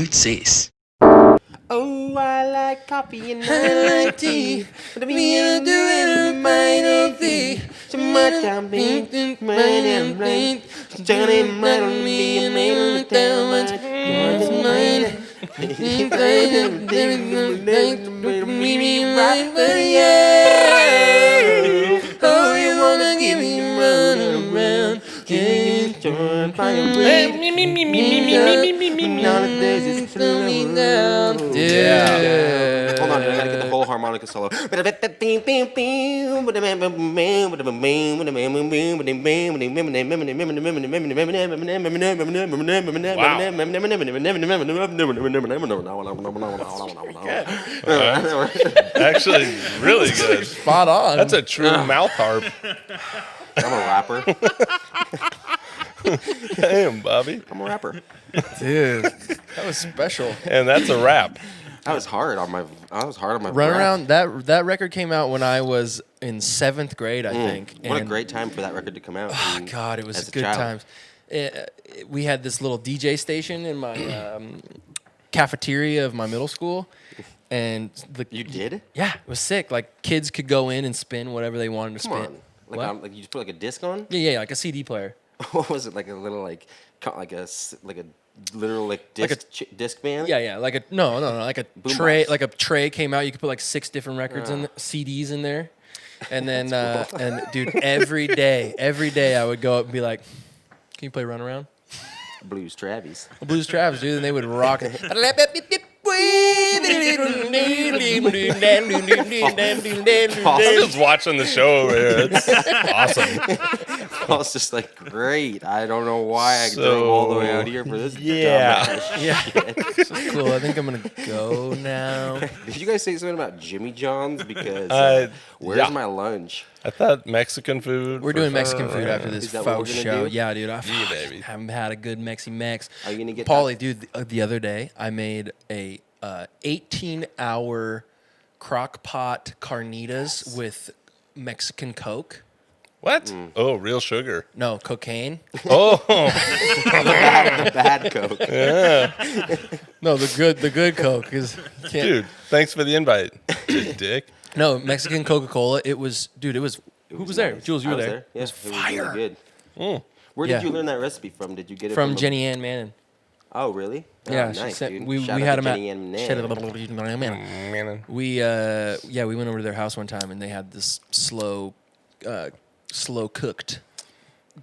says. Oh, I like coffee and I like tea. But me and do it in mine of thee. So much I'm being mine and blind. Johnny might be a man with that much. Me right for you. Oh, you wanna give me a run around. Can't join fire. Yeah. Hold on, dude, I gotta get the whole harmonica solo. Actually, really good. Spot on. That's a true mouth harp. I'm a rapper. Damn, Bobby. I'm a rapper. Dude, that was special. And that's a rap. I was hard on my. Run breath. Around, that record came out when I was in 7th grade, I think. What a and- great time for that record to come out. Oh, God, it was as a good child. times. We had this little DJ station in my cafeteria of my middle school. And You did? Yeah, it was sick. Like, kids could go in and spin whatever they wanted to Come spin. on. What? Like you just put like a disc on? Yeah, like a CD player. What was it, like a little like a literal like disc man? Yeah, like a no, like a Boombox. tray, like a tray came out. You could put like 6 different records in CDs in there, and then and dude, every day I would go up and be like, "Can you play Run Around?" Blues Travis. Blues Travis, dude, and they would rock it. I was just watching the show over here. It's awesome. I was just like, great. I don't know why I So, drove all the way out here for this. yeah. dumbass Yeah. shit. This is cool. I think I'm gonna go now. Did you guys say something about Jimmy John's? Because where's yeah. my lunch? I thought Mexican food. We're doing Mexican food after this Is that what faux we're gonna show. do? Yeah, dude. I Yeah, baby. haven't had a good Mexi Mex. Are you gonna get Paulie, dude, the other day I made a 18-hour crock pot carnitas with Mexican Coke. What? Oh, real sugar. No, cocaine. Oh, the bad Coke? No, the good Coke is. dude, thanks for the invite, you dick. No, Mexican Coca-Cola. It was, dude. It was. Who was there? Nice. Jules, you I were was there. Yeah, It was fire. really good. Mm. Where Yeah. did you learn that recipe from? Did you get it From a- Jenny Ann Mannon. Oh, really? Yeah, oh, she nice, sent, dude. we Shout out had to them at. Jenny Ann Mann. Man. We we went over to their house one time and they had this slow cooked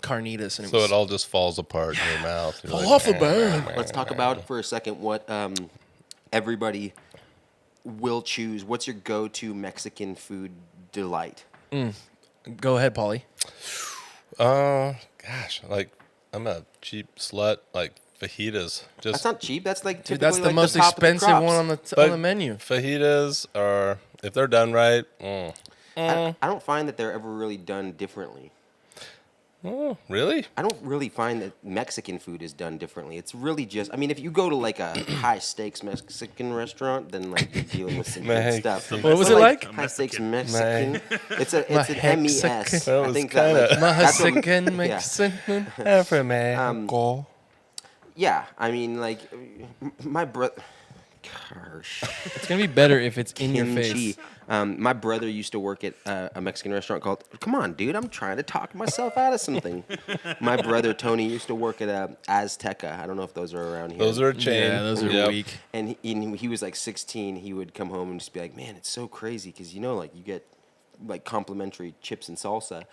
carnitas and So it all just falls apart in your mouth. You're fall off the bone. Let's talk about for a second what everybody will choose. What's your go-to Mexican food delight? Go ahead, Paulie. Gosh, like I'm a cheap slut. Like fajitas, That's just not cheap. That's like Dude, typically that's the like most top of the expensive crops. one on the But- menu. fajitas are if they're done right. I don't find that they're ever really done differently. Oh, really? I don't really find that Mexican food is done differently. It's really just, I mean, if you go to like a high stakes Mexican restaurant, then like you're dealing with some good Mate. stuff. What was But, it like? High stakes Mexican. It's an MES. That I was think that kinda- like, that's what- Mexican, Mexican. Every man. yeah, I mean, like my brother. Gosh. It's gonna be better if it's in your Kimchi. face. My brother used to work at a Mexican restaurant called. Come on, dude! I'm trying to talk myself out of something. My brother Tony used to work at Azteca. I don't know if those are around here. Those are a chain. Yeah, those are Yep. weak. And he was like 16. He would come home and just be like, "Man, it's so crazy because like you get like complimentary chips and salsa."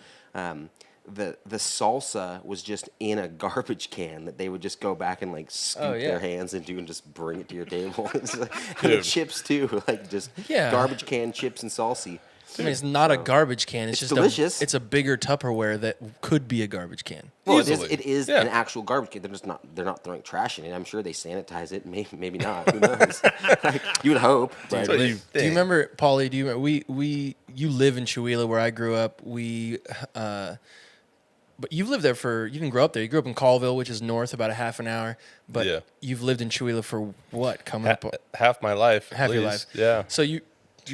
The salsa was just in a garbage can that they would just go back and like scoop their hands into and just bring it to your table. It's like, and the Dude. chips too, like just Yeah. garbage can chips and salsa. I mean, it's not a garbage can. It's just delicious. it's a bigger Tupperware that could be a garbage can. Well, Easily. it is Yeah. an actual garbage can. They're not throwing trash in it. I'm sure they sanitize it. Maybe not. Who knows? Like, you would hope. But That's what you Do you think. remember, Paulie? Do you remember, you live in Chihuahua where I grew up. But you've lived there you didn't grow up there. You grew up in Colville, which is north about a half an hour. But Yeah. you've lived in Chihuahua for what? Coming up Half my life. at half your least. life. Yeah. So do you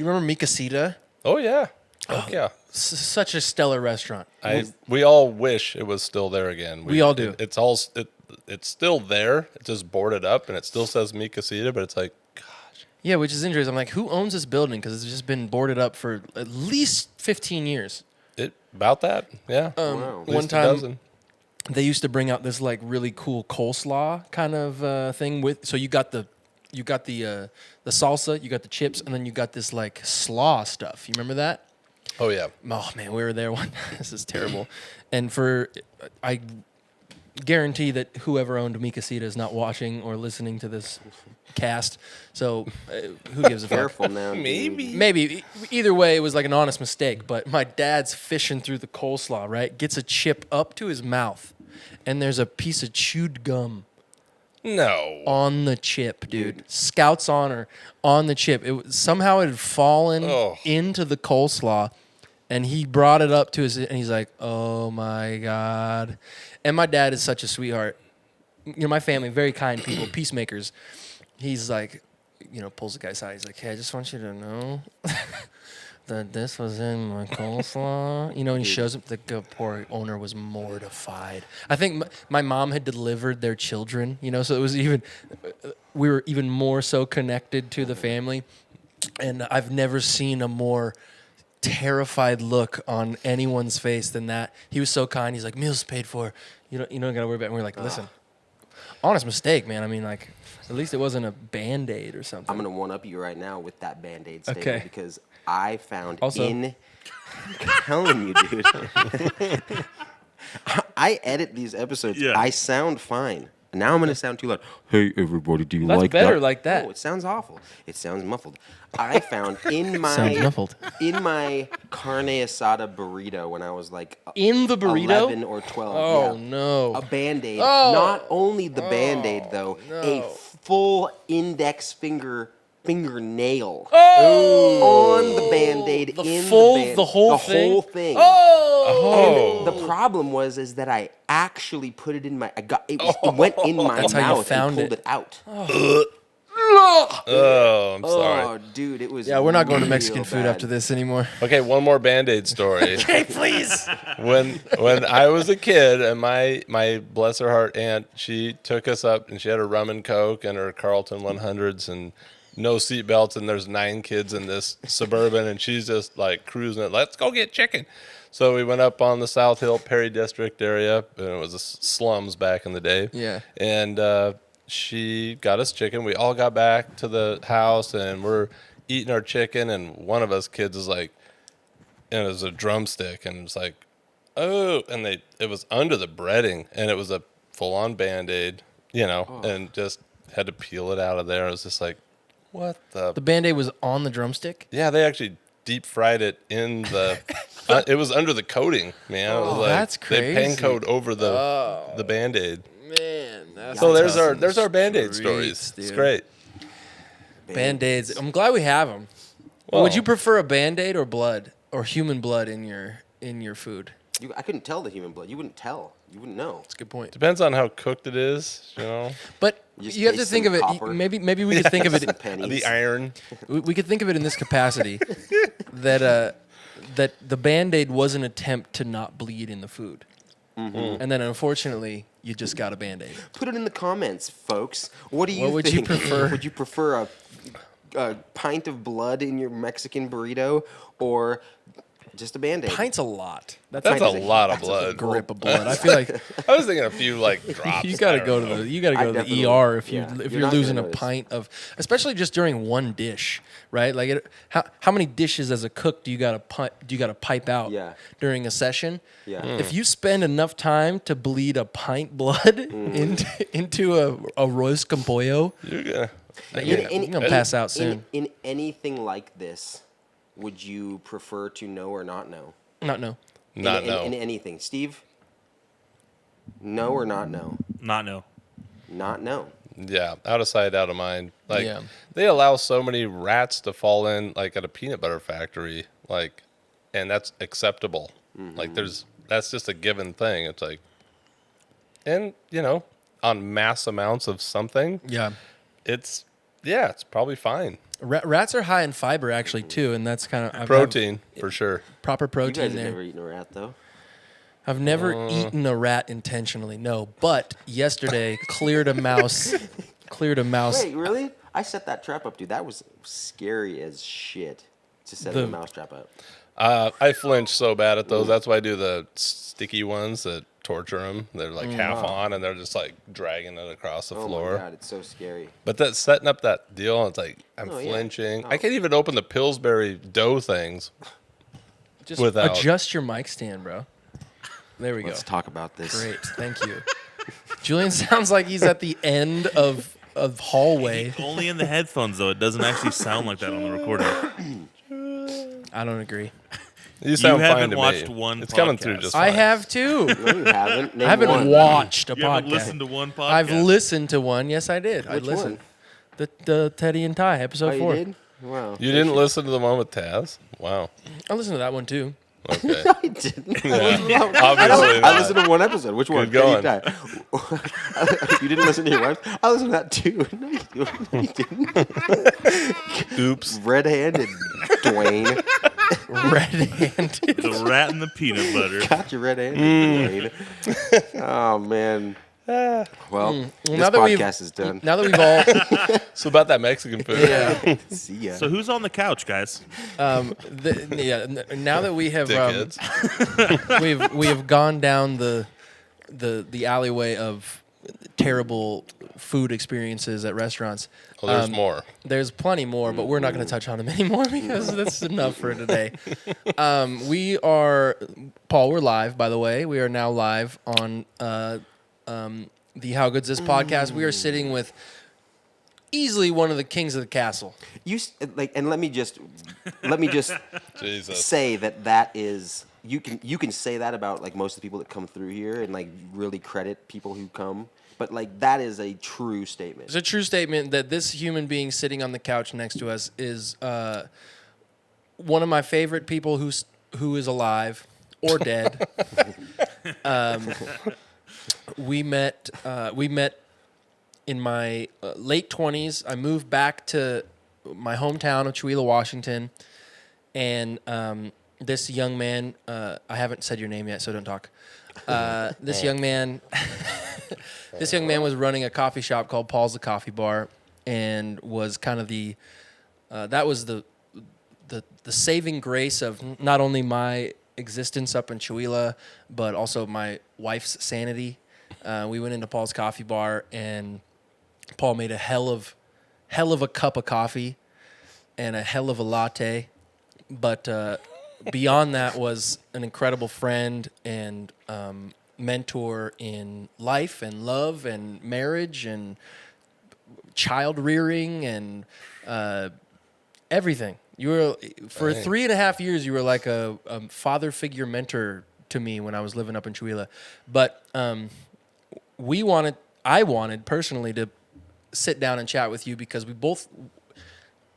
remember Mikasita? Oh yeah. Oh yeah. Such a stellar restaurant. We all wish it was still there again. We all do. It's all it's still there. It's just boarded up, and it still says Mi Casita, but it's like, gosh. Yeah, which is interesting. I'm like, who owns this building? Because it's just been boarded up for at least 15 years. About that, yeah. Wow. At One least a time, dozen. they used to bring out this like really cool coleslaw kind of thing with. So you got the salsa, you got the chips, and then you got this like slaw stuff. You remember that? Oh yeah. Oh man, we were there one. This is terrible. And I guarantee that whoever owned Mi Casita is not watching or listening to this cast. So who gives a fuck? Careful now. Maybe. Maybe. Either way, it was like an honest mistake. But my dad's fishing through the coleslaw, right? Gets a chip up to his mouth, and there's a piece of chewed gum No. on the chip, dude. Scout's honor on the chip. Somehow it had fallen into the coleslaw, and he brought it up to and he's like, "Oh my God." And my dad is such a sweetheart. You know, my family, very kind people, peacemakers. He's like, you know, pulls the guy aside. He's like, "Hey, I just want you to know that this was in my coleslaw." You know, and he shows him. The poor owner was mortified. I think my mom had delivered their children, you know, so it was we were even more so connected to the family. And I've never seen a more terrified look on anyone's face than that. He was so kind. He's like, "Meals paid for. You don't gotta worry about it." And we're like, "Listen, honest mistake, man. I mean, like, at least it wasn't a Band-Aid or something." I'm gonna one up you right now with that Band-Aid statement Okay. because I found Also- I'm telling you, dude. I edit these episodes. Yeah. I sound fine. Now I'm gonna sound too loud. Hey everybody, do you That's like better that? like that. No, it sounds awful. It sounds muffled. I found in Sounds muffled. my carne asada burrito when I was like In the burrito? 11 or 12. Oh, yeah. no. A Band-Aid. Oh. Not only the Band-Aid though, a full index fingernail on the Band-Aid in the whole thing? whole thing. Oh. And the problem is that I actually put it in my it went in my That's how you mouth found and pulled it. it out. Oh, I'm sorry. Oh, dude, it was Yeah, we're not going to real Mexican food bad. after this anymore. Okay, one more Band-Aid story. Hey, please. when I was a kid, and my bless her heart aunt, she took us up, and she had her rum and coke and her Carlton 100s and no seatbelts, and there's 9 kids in this Suburban, and she's just like cruising it. Let's go get chicken. So we went up on the South Hill Perry District area, and it was the slums back in the day. Yeah. And she got us chicken. We all got back to the house, and we're eating our chicken, and one of us kids is like, and it was a drumstick, and it's like, oh, and it was under the breading, and it was a full-on Band-Aid, you know, and just had to peel it out of there. It was just like, what the? The Band-Aid was on the drumstick? Yeah, they actually deep fried it in the. It was under the coating, man. It was like, that's They pan crazy. coat over the Band-Aid. Man, that's So tough. there's our Band-Aid Streets, stories. It's dude. great. Band-Aids. I'm glad we have them. Well, Would you prefer a Band-Aid or blood or human blood in your food? I couldn't tell the human blood. You wouldn't tell. You wouldn't know. That's a good point. Depends on how cooked it is, you know. But just you have to taste think some of it. copper. Maybe we could think of it. Some pennies. The iron. We could think of it in this capacity that the Band-Aid was an attempt to not bleed in the food, and then unfortunately you just got a Band-Aid. Put it in the comments, folks. What do you What would you think? prefer? Would you prefer a pint of blood in your Mexican burrito or just a Band-Aid? Pint's a lot. That's a lot of that's a blood. grip of blood. I feel like I was thinking a few like drops. you got to I go don't to know. the definitely- ER if yeah. if You're you're not losing a gonna notice. pint of, especially just during one dish, right? Like how many dishes as a cook do you got to pipe out Yeah. during a session? Yeah. If you spend enough time to bleed a pint blood into a arroz con pollo, You're gonna. you're gonna pass out soon. In anything like this, would you prefer to know or not know? Not no. Not in, know. in anything, Steve. Know or not know? Not no. Not know. Yeah, out of sight, out of mind. Like Yeah. they allow so many rats to fall in, like at a peanut butter factory, like, and that's acceptable. Like that's just a given thing. It's like, and you know, on mass amounts of something, Yeah. it's probably fine. Rats are high in fiber actually too, and that's kind of Protein for sure. proper You protein guys have there. never eaten a rat though. I've never eaten a rat intentionally. No, but yesterday cleared a mouse. Wait, really? I set that trap up, dude. That was scary as shit to set a mouse trap up. I flinch so bad at those. That's why I do the sticky ones that torture them. They're like half on, and they're just like dragging it across the floor. Oh my god, it's so scary. But that setting up that deal, it's like I'm flinching. Yeah. I can't even open the Pillsbury dough things. Just without adjust your mic stand, bro. There we Let's talk about this. Great, thank you. Julian sounds like he's at the end of hallway. Only in the headphones, though. It doesn't actually sound like that on the recording. I don't agree. You sound fine haven't to watched me. one It's coming podcast. through just fine. I have too. No, you haven't. Name I haven't one. watched a You podcast. haven't listened to one podcast? I've listened to one. Yes, I did. I Which listened. one? The Teddy and Ty episode Oh, 4. you did? Wow. You didn't listen to the one with Taz? Wow. I listened to that one too. Okay. I didn't. Obviously I not. listened to one episode. Which one? Good going. You didn't listen to your wife? I listened to that too. No, you didn't. Oops. Red-handed, Dwayne. Red-handed. The rat and the peanut butter. Got you red-handed, Dwayne. Oh, man. Well, this now that we've- podcast is done. Now that we've all, So about that Mexican food. yeah, See ya. So who's on the couch, guys? now that we have Dickheads. we have gone down the alleyway of terrible food experiences at restaurants. Oh, there's more. There's plenty more, but we're not going to touch on them anymore because that's enough for today. We are, Paul, we're live, by the way. We are now live on the How Good's This podcast. We are sitting with easily one of the kings of the castle. And let me just Jesus. say that is you can say that about like most of the people that come through here and like really credit people who come, but like that is a true statement. It's a true statement that this human being sitting on the couch next to us is one of my favorite people who is alive or dead. We met in my late 20s. I moved back to my hometown of Chewelah, Washington, and this young man, I haven't said your name yet, so don't talk. This young man was running a coffee shop called Paul's the Coffee Bar, and was kind of the saving grace of not only my existence up in Chewelah, but also my wife's sanity. We went into Paul's Coffee Bar, and Paul made a hell of a cup of coffee and a hell of a latte. But beyond that was an incredible friend and mentor in life and love and marriage and child rearing and everything. You were for 3.5 years. You were like a father figure mentor to me when I was living up in Chewelah. But I wanted personally to sit down and chat with you because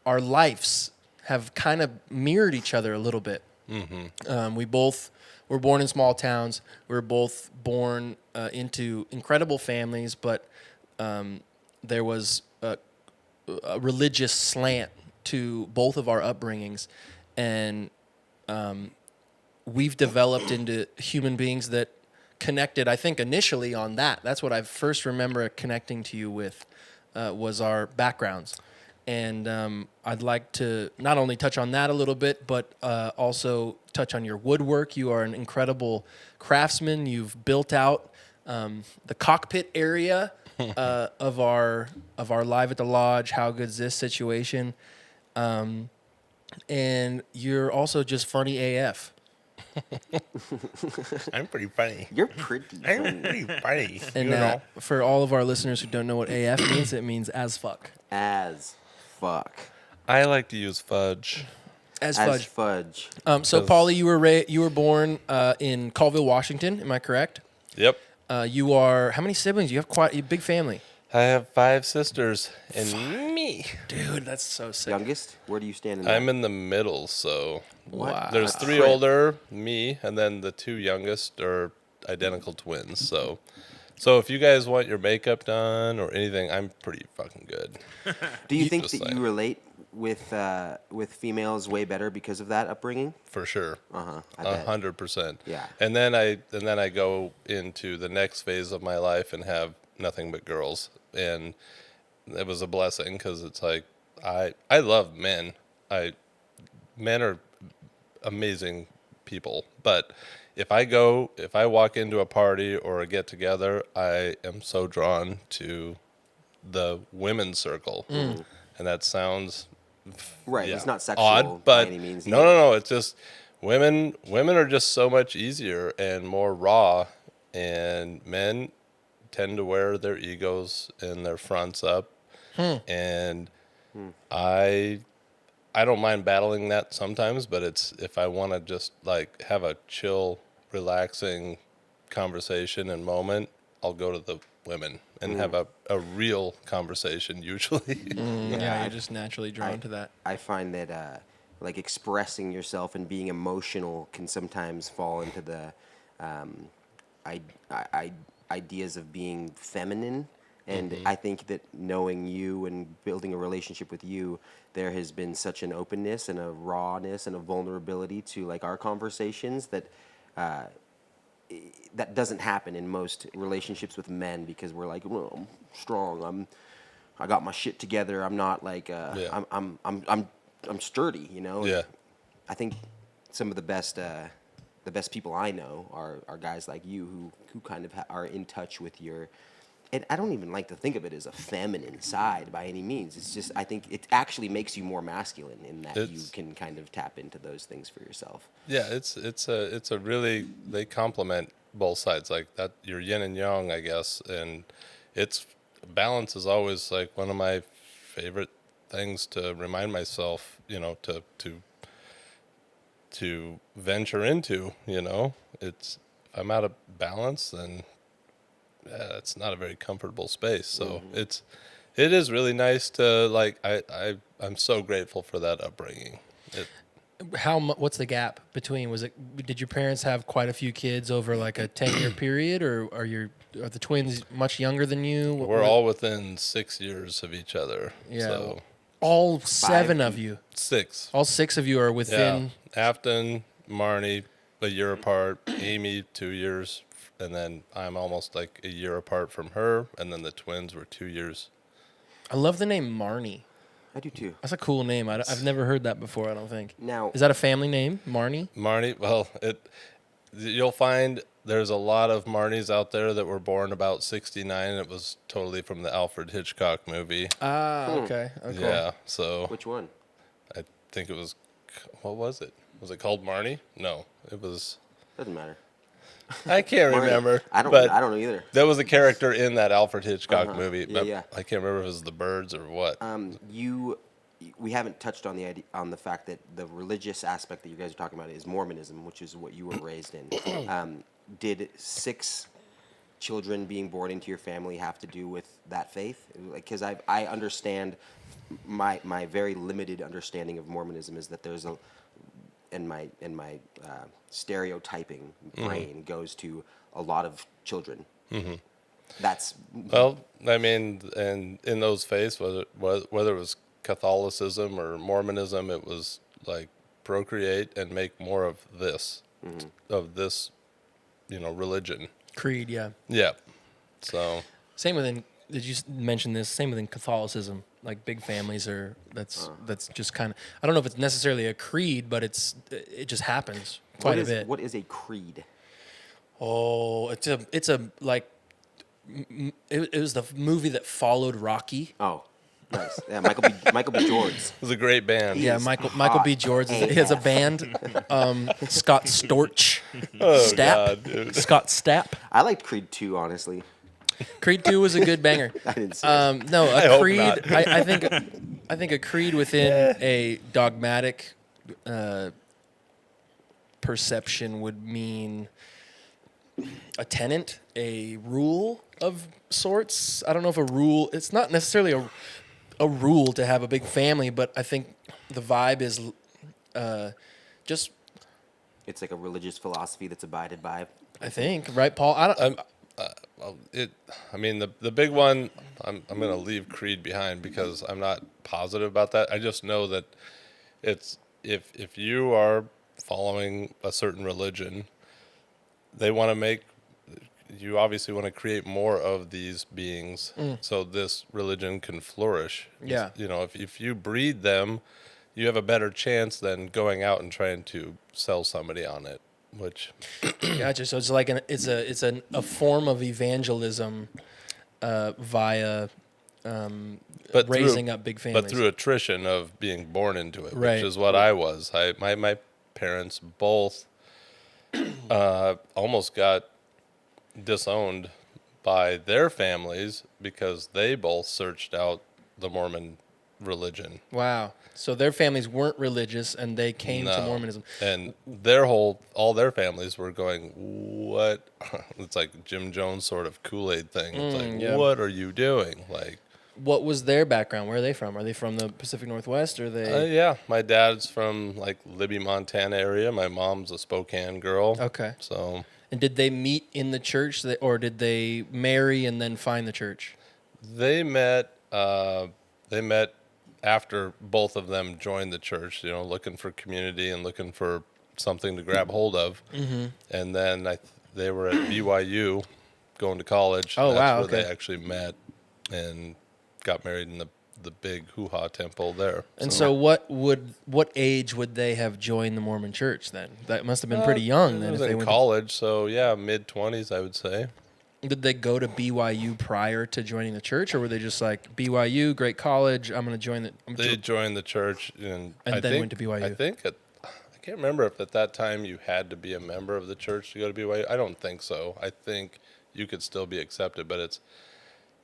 our lives have kind of mirrored each other a little bit. Mm-hmm. We both were born in small towns. We were both born into incredible families, but there was a religious slant to both of our upbringings, and we've developed into human beings that connected, I think, initially on that. That's what I first remember connecting to you with, was our backgrounds. And I'd like to not only touch on that a little bit, but also touch on your woodwork. You are an incredible craftsman. You've built out the cockpit area of our Live at the Lodge, How Good's This situation. And you're also just funny AF. I'm pretty funny. You're pretty. I'm pretty funny. And for all of our listeners who don't know what AF means, it means as fuck. As fuck. I like to use fudge. As As fudge. fudge. So, Paulie, you were born in Colville, Washington. Am I correct? Yep. You are, how many siblings? You have quite a big family. I have 5 sisters and me. Dude, that's so sick. Youngest? Where do you stand in that? I'm in the middle, so Wow. there's 3 older, me, and then the 2 youngest are identical twins. So So if you guys want your makeup done or anything, I'm pretty fucking good. Do you think Just that saying. you relate with females way better because of that upbringing? For sure. I bet. 100%. Yeah. And then I go into the next phase of my life and have nothing but girls. And it was a blessing because it's like I love men. Men are amazing people, but if I walk into a party or a get together, I am so drawn to the women's circle. And that sounds Right. yeah, It's not sexual odd, by but any means. no, no, no. It's just women are just so much easier and more raw, and men tend to wear their egos and their fronts up, and I don't mind battling that sometimes, but it's if I want to just like have a chill, relaxing conversation and moment, I'll go to the women and have a real conversation usually. Yeah, I- you're just naturally drawn to that. I find that like expressing yourself and being emotional can sometimes fall into the ideas of being feminine. And I think that knowing you and building a relationship with you, there has been such an openness and a rawness and a vulnerability to like our conversations that that doesn't happen in most relationships with men because we're like, well, I'm strong. I got my shit together. I'm not like Yeah. I'm sturdy. You know. Yeah. I think some of the best people I know are guys like you who kind of are in touch with your. And I don't even like to think of it as a feminine side by any means. It's just I think it actually makes you more masculine in that you It's- can kind of tap into those things for yourself. Yeah, it's a really they complement both sides like that. You're yin and yang, I guess, and it's balance is always like one of my favorite things to remind myself, to venture into. It's if I'm out of balance, then it's not a very comfortable space. So it is really nice to like I'm so grateful for that upbringing. What's the gap between? Did your parents have quite a few kids over like a 10-year period, or are the twins much younger than you? We're all within 6 years of each other. Yeah. So all 7 of you. 6. All 6 of you are Yeah. within. Afton, Marnie, a year apart. Amy, 2 years. And then I'm almost like a year apart from her. And then the twins were 2 years. I love the name Marnie. I do too. That's a cool name. I've never heard that before. I don't think. Now, Is that a family name, Marnie? Marnie, well, you'll find there's a lot of Marnies out there that were born about 69. It was totally from the Alfred Hitchcock movie. Ah, okay. Okay. Yeah, so which one? I think it was, what was it? Was it called Marnie? No, it was, Doesn't matter. I can't Marnie. remember. I don't but know either. there was a character in that Alfred Hitchcock movie. Yeah, But yeah. I can't remember if it was the birds or what. We haven't touched on the fact that the religious aspect that you guys are talking about is Mormonism, which is what you were raised in. Did 6 children being born into your family have to do with that faith? Because I understand my very limited understanding of Mormonism is that there's a in my stereotyping brain goes to a lot of children. That's Well, I mean, and in those faiths, whether it was Catholicism or Mormonism, it was like procreate and make more of this, religion. Creed, yeah. Yeah. So, Same within. Did you mention this? Same within Catholicism. Like big families are. That's just kind of. I don't know if it's necessarily a creed, but it just happens quite a bit. What is a creed? Oh, it's a like. It was the movie that followed Rocky. Oh, nice. Yeah, Michael B. George. it was a great band. Yeah, is Michael B. hot George. He has a band. Scott Storch. Oh, Stapp. God, dude. Scott Stapp. I liked Creed 2, honestly. Creed 2 was a good banger. I didn't see it. No, I a hope creed. not. I think a creed within a dogmatic perception would mean a tenet, a rule of sorts. I don't know if a rule. It's not necessarily a rule to have a big family, but I think the vibe is just. It's like a religious philosophy that's abided by. I think right, Paul. I don't. I mean, the big one, I'm going to leave creed behind because I'm not positive about that. I just know that it's if you are following a certain religion, they want to make you obviously want to create more of these beings so this religion can flourish. Yeah. You know, if you breed them, you have a better chance than going out and trying to sell somebody on it, which Gotcha. So it's like a form of evangelism via but raising up big families. but through attrition of being born into it, Right. which is what I was. My parents both almost got disowned by their families because they both searched out the Mormon religion. Wow. So their families weren't religious and they came to No. Mormonism. And all their families were going, what? It's like Jim Jones sort of Kool-Aid thing. It's like, yeah. what are you doing? Like, What was their background? Where are they from? Are they from the Pacific Northwest? Or are they? yeah, my dad's from like Libby, Montana area. My mom's a Spokane girl. Okay. So And did they meet in the church, or did they marry and then find the church? they met. They met after both of them joined the church. You know, looking for community and looking for something to grab hold of. Mm-hmm. And then they were at BYU, going to college. Oh, That's wow, where okay. they actually met and got married in the big hoo-ha temple there. And so what age would they have joined the Mormon church then? That must have been pretty young It then. was If they in went college, so yeah, mid-20s, I would say. did they go to BYU prior to joining the church, or were they just like BYU, great college? I'm going to join They joined the church, and I then think, went to BYU. I think I can't remember if at that time you had to be a member of the church to go to BYU. I don't think so. I think you could still be accepted, but it's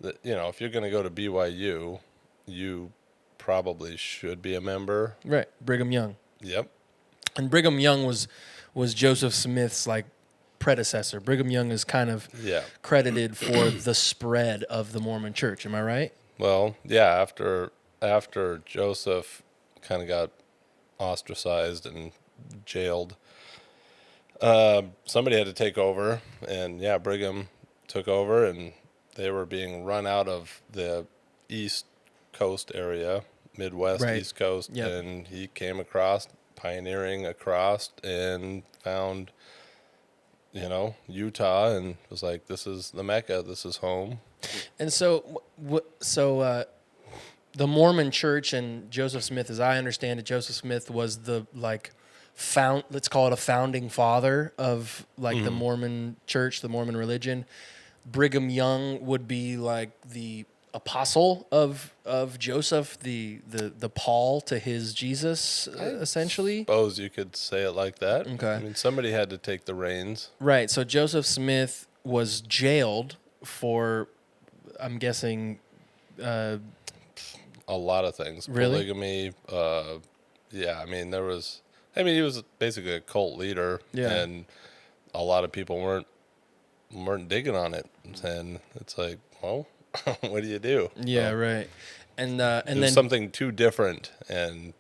if you're going to go to BYU, you probably should be a member. Right, Brigham Young. Yep. And Brigham Young was Joseph Smith's like predecessor. Brigham Young is kind of credited for the spread of the Mormon church. Am I right? Well, yeah. After Joseph kind of got ostracized and jailed, somebody had to take over, and Brigham took over, and they were being run out of the East Coast area, Midwest, Right. East Coast, Yep. and he came across, pioneering across, and found, Utah, and was like, this is the Mecca, this is home. And so, the Mormon Church and Joseph Smith, as I understand it, Joseph Smith was the let's call it a founding father of the Mormon Church, the Mormon religion. Brigham Young would be like the apostle of Joseph, the Paul to his Jesus, essentially. Suppose you could say it like that. Okay. I mean, somebody had to take the reins. Right. So Joseph Smith was jailed for, I'm guessing, A lot of things. Really? Polygamy. I mean, he was basically a cult leader. Yeah. And a lot of people weren't digging on it. And it's like, well, what do you do? Yeah, right. And then something too different. And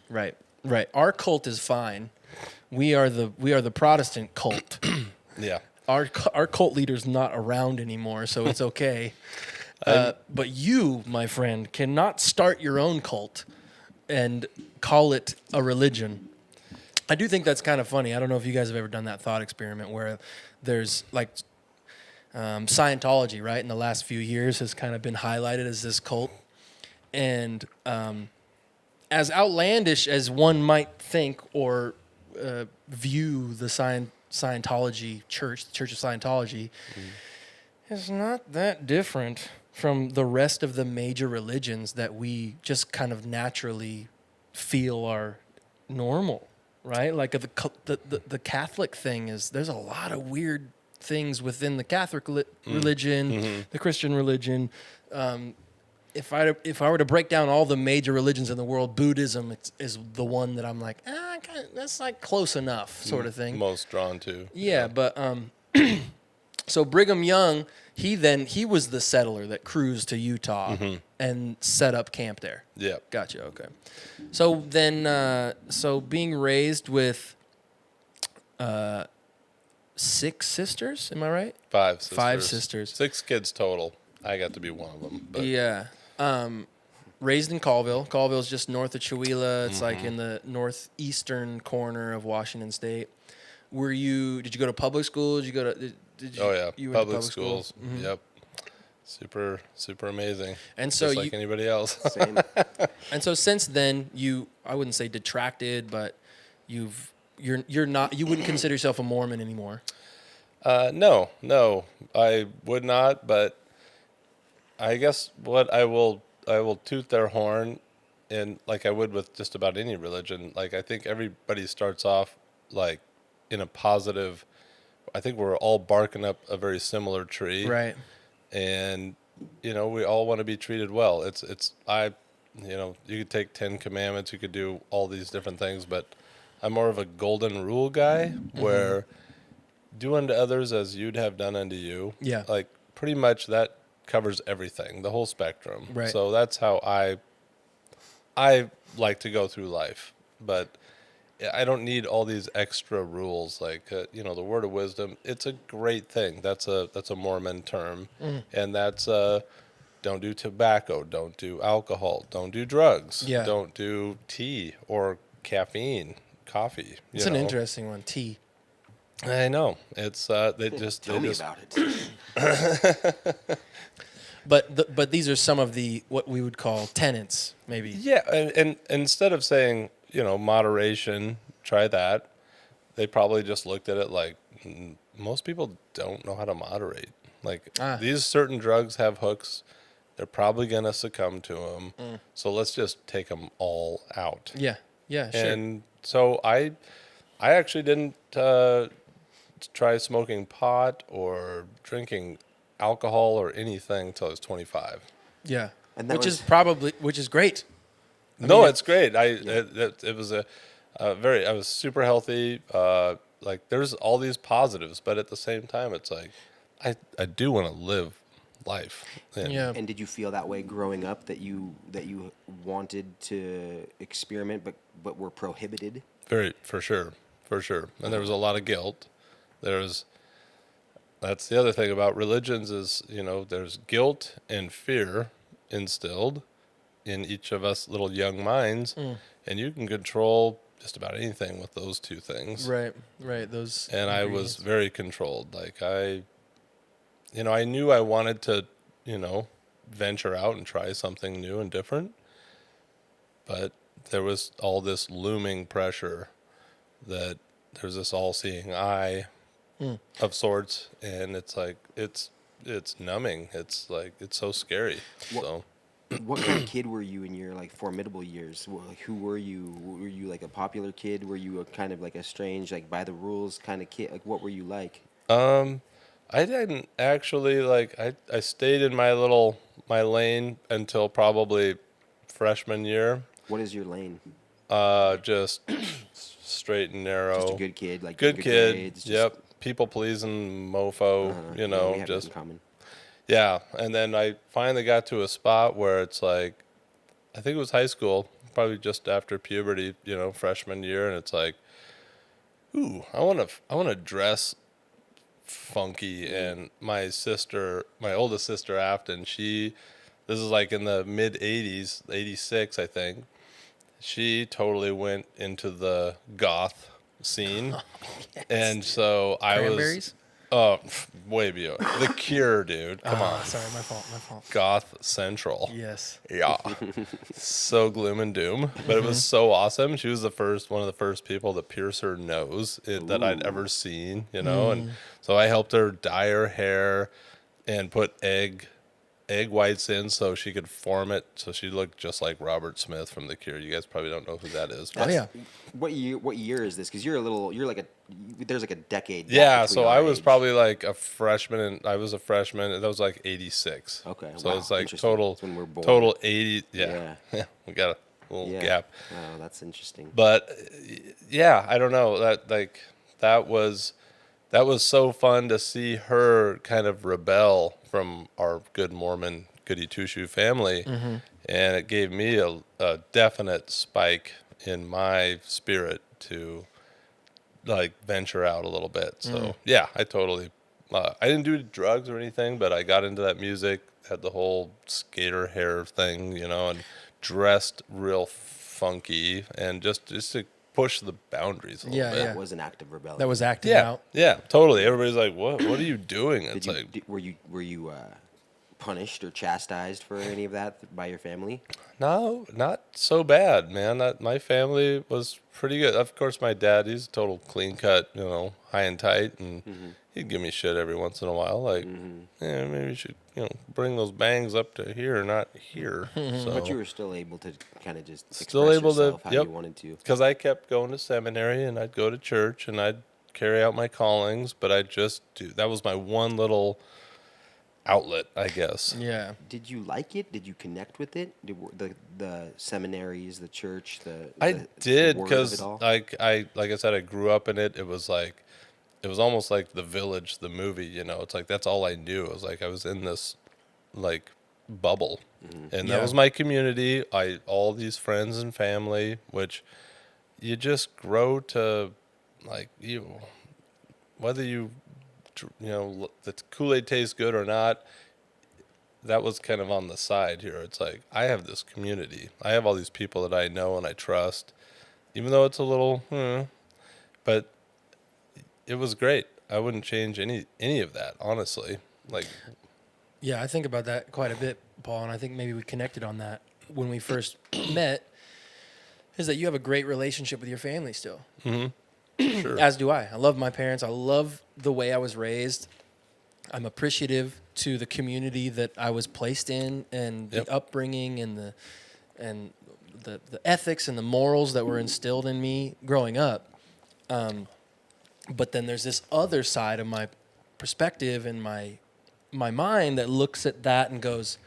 right. Our cult is fine. We are the Protestant cult. yeah. Our cult leader's not around anymore, so it's okay. But you, my friend, cannot start your own cult and call it a religion. I do think that's kind of funny. I don't know if you guys have ever done that thought experiment where there's Scientology, right, in the last few years has kind of been highlighted as this cult. And as outlandish as one might think or view the Scientology church, the Church of Scientology, is not that different from the rest of the major religions that we just kind of naturally feel are normal, right? Like the Catholic thing is, there's a lot of weird things within the Catholic religion, the Christian religion. If I were to break down all the major religions in the world, Buddhism is the one that I'm like, that's like close enough, sort of thing. Most drawn to. Yeah, but so Brigham Young, he was the settler that cruised to Utah and set up camp there. Yeah. Gotcha. Okay. So then, being raised with 6 sisters. Am I right? 5 sisters. 5 sisters. 6 kids total. I got to be one of them. But Yeah. Raised in Colville. Colville's just north of Chewelah. It's like in the northeastern corner of Washington State. Did you go to public school? Did you go to? Did you, oh yeah, you went to public schools. School? Mm-hmm. Yep. Super amazing. And so just like anybody else. Same. And so since then, I wouldn't say detracted, but you wouldn't consider yourself a Mormon anymore. No, I would not. But I guess what I will toot their horn, and like I would with just about any religion. Like I think everybody starts off like in a positive. I think we're all barking up a very similar tree, Right. and we all want to be treated well. You could take 10 commandments, you could do all these different things, but I'm more of a golden rule guy where do unto others as you'd have done unto you. Yeah. Like pretty much that covers everything, the whole spectrum. Right. So that's how I like to go through life, but I don't need all these extra rules like the word of wisdom. It's a great thing. That's a Mormon term, and that's don't do tobacco, don't do alcohol, don't do drugs, don't do tea or caffeine, coffee. It's an interesting one. Tea. I know. It's Tell me about it. But these are some of the what we would call tenets, maybe. Yeah, and instead of saying moderation, try that. They probably just looked at it like most people don't know how to moderate. Like these certain drugs have hooks. They're probably going to succumb to them. So let's just take them all out. Yeah, sure. And so I actually didn't try smoking pot or drinking alcohol or anything until I was 25. Yeah, And which is great. It's great. It was I was super healthy. Like there's all these positives, but at the same time, it's like I do want to live life. And did you feel that way growing up that you wanted to experiment but were prohibited? For sure. And there was a lot of guilt. That's the other thing about religions is, there's guilt and fear instilled in each of us little young minds, and you can control just about anything with those two things. Right. Those. And I was very controlled. Like I knew I wanted to, venture out and try something new and different, but there was all this looming pressure that there's this all-seeing eye of sorts, and it's like it's numbing. It's like it's so scary. What kind of kid were you in your formidable years? Who were you? Were you like a popular kid? Were you a kind of like a strange, by the rules kind of kid? Like what were you like? I didn't actually I stayed in my lane until probably freshman year. What is your lane? Just straight and narrow. Just a good kid, good kid. Grades, Yep. People pleasing, mofo. We have just that in common. Yeah. And then I finally got to a spot where it's like, I think it was high school, probably just after puberty, freshman year, and it's like, ooh, I want to dress funky. And my oldest sister Afton, this is like in the mid 80s, 86 I think, she totally went into the goth scene. Yes. And so Cranberries? Way beyond The Cure, dude. Come on. Sorry, my fault. Goth Central. Yes. Yeah. So gloom and doom, but it was so awesome. She was one of the first people to pierce her nose that I'd ever seen, and so I helped her dye her hair and put egg whites in so she could form it so she looked just like Robert Smith from The Cure. You guys probably don't know who that is. Oh yeah. What year is this? Because there's like a decade. gap Yeah, between so our I was age. probably like a freshman, and I was a freshman. And that was like 86. Okay, So wow, it's like interesting. total That's when we're born. total 80. Yeah. Yeah. We got a little Yeah. gap. Oh, that's interesting. But yeah, I don't know. That was so fun to see her kind of rebel from our good Mormon goody two-shoe family, and it gave me a definite spike in my spirit to like venture out a little bit. So yeah, I totally. I didn't do drugs or anything, but I got into that music. Had the whole skater hair thing, and dressed real funky, and just to push the boundaries a little Yeah, bit. yeah. That was an act of rebellion. That was acting Yeah, out. yeah, totally. Everybody's like, "What? What are you doing?" It's Were you punished or chastised for any of that by your family? No, not so bad, man. My family was pretty good. Of course, my dad, he's a total clean cut, high and tight, and he'd give me shit every once in a while, like, yeah, maybe you should, bring those bangs up to here, not here. So, But you were still able to kind of just still express able yourself to, how you wanted to. because I kept going to seminary, and I'd go to church, and I'd carry out my callings, but I just that was my one little outlet, I guess. Yeah. Did you like it? Did you connect with it? The seminaries, the church, I the did, word of because it all? like I said, I grew up in it. It was almost like The Village, the movie. It's like that's all I knew. It was like I was in this like bubble, and that Yeah. was my community. All these friends and family, which you just grow to, like, whether the Kool-Aid tastes good or not. That was kind of on the side here. It's like, I have this community. I have all these people that I know and I trust, even though it's a little, but it was great. I wouldn't change any of that, honestly. Like, Yeah, I think about that quite a bit, Paul, and I think maybe we connected on that when we first met, is that you have a great relationship with your family still. sure. As do I. I love my parents. I love the way I was raised. I'm appreciative to the community that I was placed in, and Yep. the upbringing and the ethics and the morals that were instilled in me growing up. But then there's this other side of my perspective and my mind that looks at that and goes,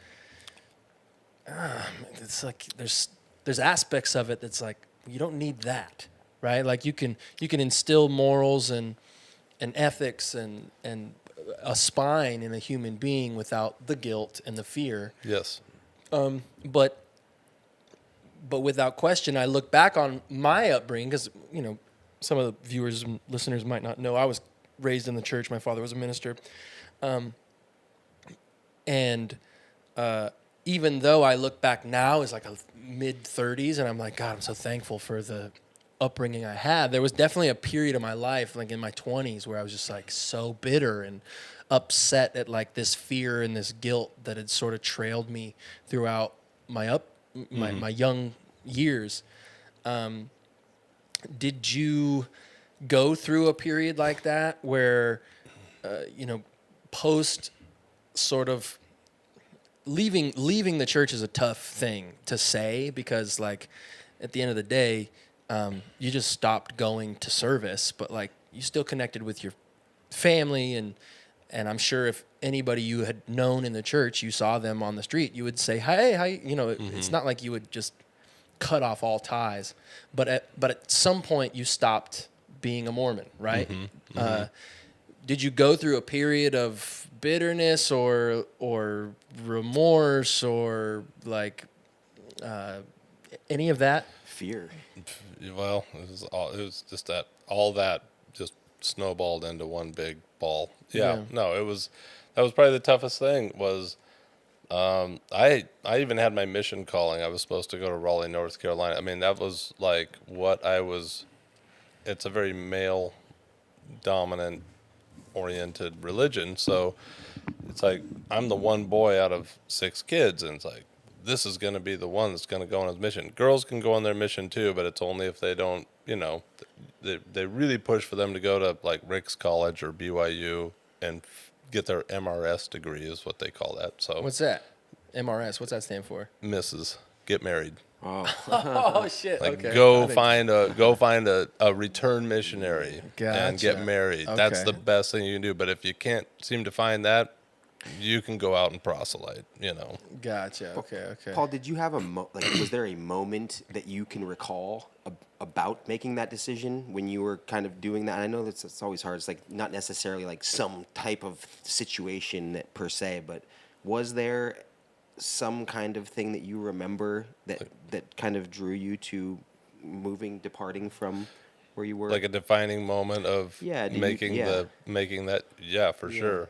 it's like there's aspects of it that's like, you don't need that, right? Like you can instill morals and ethics and a spine in a human being without the guilt and the fear. Yes. But without question, I look back on my upbringing because, some of the viewers and listeners might not know I was raised in the church. My father was a minister. And even though I look back now as like a mid-30s and I'm like, God, I'm so thankful for the upbringing I had, there was definitely a period of my life, like in my 20s, where I was just like so bitter and upset at like this fear and this guilt that had sort of trailed me throughout my my young years. Did you go through a period like that where, post sort of leaving the church is a tough thing to say, because like at the end of the day, you just stopped going to service, but like you still connected with your family, and I'm sure if anybody you had known in the church, you saw them on the street, you would say, hey, hi, it's not like you would just cut off all ties, but at some point you stopped being a Mormon, right? Did you go through a period of bitterness or remorse or like any of that? Fear. Well, it was just all that just snowballed into one big ball. Yeah. No, that was probably the toughest thing was, I even had my mission calling. I was supposed to go to Raleigh, North Carolina. I mean, that was like it's a very male dominant oriented religion. So it's like, I'm the one boy out of 6 kids, and it's like, this is going to be the one that's going to go on his mission. Girls can go on their mission too, but it's only if they don't, they really push for them to go to like Rick's College or BYU and get their MRS degree is what they call that. So What's that? MRS. What's that stand for? Mrs. Get married. Oh, Oh shit. Like okay. go find a return missionary and get Gotcha. married. That's Okay. the best thing you can do. But if you can't seem to find that, you can go out and proselyte, Gotcha. Okay. Paul, did you have was there a moment that you can recall about making that decision when you were kind of doing that? And I know it's always hard. It's like not necessarily like some type of situation that per se, but was there some kind of thing that you remember that kind of drew you to departing from where you were? Like a defining moment of making that. Yeah, for sure.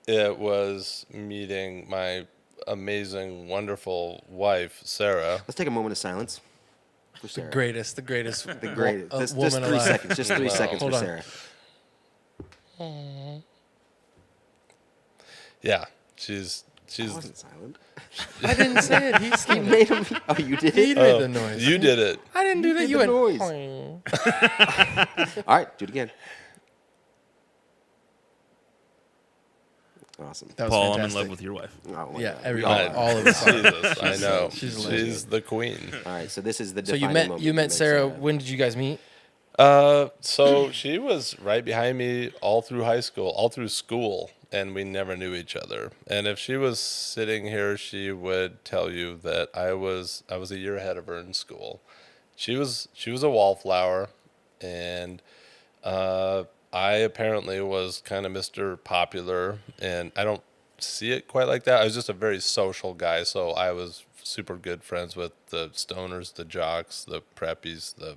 It was meeting my amazing, wonderful wife, Sarah. Let's take a moment of silence for The Sarah. greatest. The greatest. Just woman 3 alive. seconds. Just 3 seconds Hold for on. Sarah. Yeah, she's. I wasn't silent. I didn't say it. He made him. Oh, you did He it? made the noise. You did it. I didn't do that. did You the went. noise. "Poing." All right, do it again. Awesome. That was Paul, I'm in fantastic. love with your wife. Oh, my Yeah, God. everybody, God. all of us. are. Jesus, I know. she's a She's legend. the queen. All right, so this is the So defining you met moment you that met makes Sarah. When did you guys meet? So she was right behind me all through high school, all through school, and we never knew each other. And if she was sitting here, she would tell you that I was a year ahead of her in school. She was a wallflower, and I apparently was kind of Mr. Popular, and I don't see it quite like that. I was just a very social guy, so I was super good friends with the stoners, the jocks, the preppies, the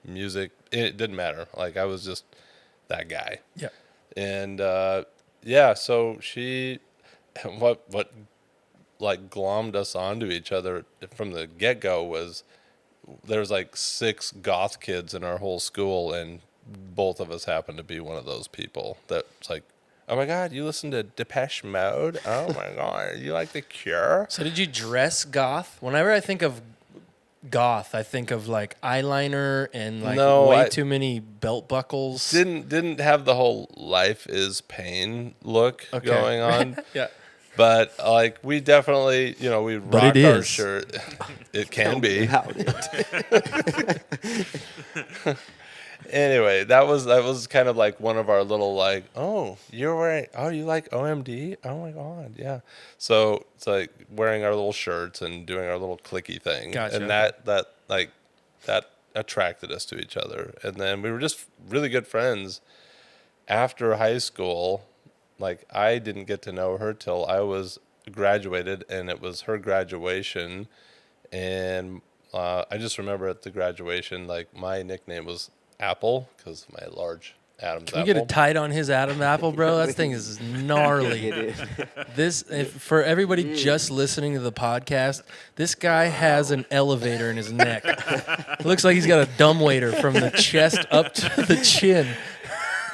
music. It didn't matter. Like, I was just that guy. Yeah. And so she, what like glommed us onto each other from the get go was there was like 6 goth kids in our whole school, and both of us happened to be one of those people that's like, oh my God, you listen to Depeche Mode? Oh my God, you like The Cure? So did you dress goth? Whenever I think of goth, I think of like eyeliner and like No, way I- too many belt buckles. Didn't have the whole life is pain look Okay. going on. Yeah. But like we definitely, we But rocked it our is. shirt. It can Tell me be. about it. Anyway, that was kind of like one of our little like, oh, you're wearing, oh, you like OMD? Oh my God, yeah. So it's like wearing our little shirts and doing our little clicky thing, Gotcha. and that attracted us to each other. And then we were just really good friends after high school. Like, I didn't get to know her till I was graduated, and it was her graduation. And I just remember at the graduation, like, my nickname was Apple because of my large Adam's Can we apple. get it tied on his Adam apple, bro? That thing is gnarly. For everybody just listening to the podcast, this guy has an elevator in his neck. It looks like he's got a dumbwaiter from the chest up to the chin.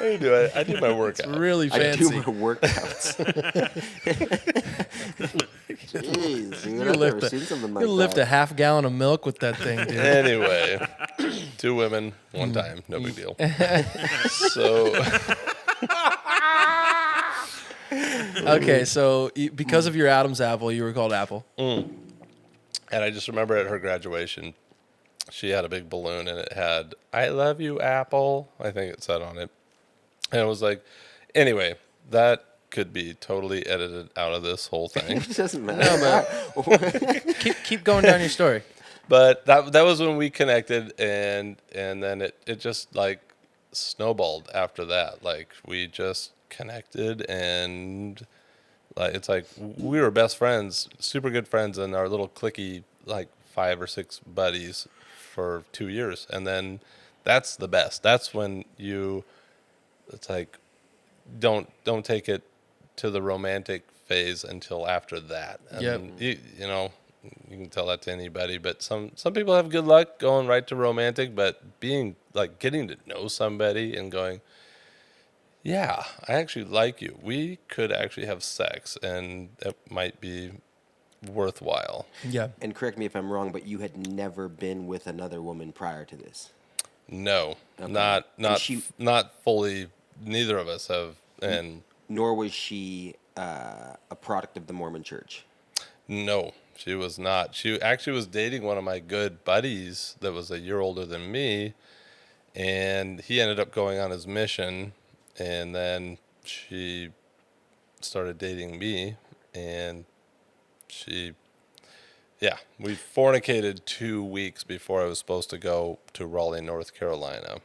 I do it. I do my workout. It's really I fancy. do my workouts. Jeez, dude, I've never seen something like You'll lift that. a half gallon of milk with that thing, dude. Anyway, 2 women, 1 time, no big deal. So Okay, so because of your Adam's apple, you were called Apple. And I just remember at her graduation, she had a big balloon and it had, I love you, Apple. I think it said on it. And it was like, anyway, that could be totally edited out of this whole thing. It doesn't matter. Keep going down your story. But that was when we connected, and then it just like snowballed after that. Like, we just connected, and like it's like we were best friends, super good friends, and our little cliquey like 5 or 6 buddies for 2 years, and then that's the best. That's when it's like don't take it to the romantic phase until after that. And Yep. you can tell that to anybody, but some people have good luck going right to romantic, but being like getting to know somebody and going, yeah, I actually like you. We could actually have sex, and it might be worthwhile. Yeah. And correct me if I'm wrong, but you had never been with another woman prior to this. No, Okay. not And she- not fully. Neither of us have, and Nor was she a product of the Mormon Church. no, she was not. She actually was dating one of my good buddies that was a year older than me, and he ended up going on his mission, and then she started dating me, and we fornicated 2 weeks before I was supposed to go to Raleigh, North Carolina.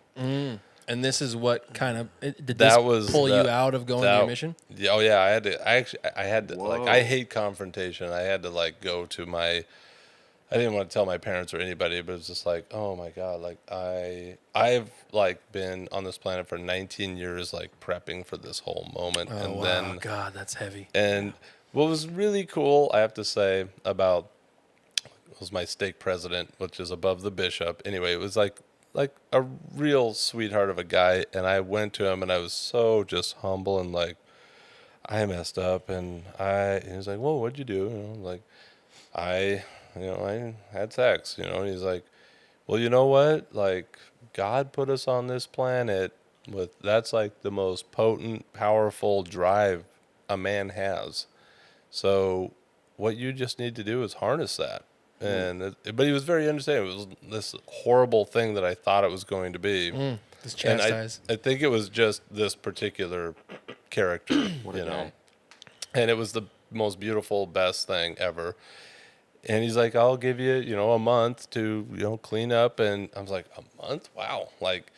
And this is what kind of did this That was pull the- you out of going to your mission? Yeah, oh yeah, I had to like, Whoa. I hate confrontation. I had to like go to my I didn't want to tell my parents or anybody, but it was just like, oh my God, like I've like been on this planet for 19 years, like prepping for this whole moment. Oh, And wow. then, God, that's heavy. and what was really cool, I have to say, about was my stake president, which is above the bishop. Anyway, it was like a real sweetheart of a guy, and I went to him and I was so just humble and like, I messed up, and he was like, "Whoa, what'd you do?" Like, I had sex, and he's like, "Well, you know what? Like, God put us on this planet that's like the most potent, powerful drive a man has. So what you just need to do is harness that." But he was very understanding. It was this horrible thing that I thought it was going to be. Just And chastise. I think it was just this particular character, What a guy. and it was the most beautiful, best thing ever. And he's like, I'll give you, a month to, clean up. And I was like, a month? Wow. Like,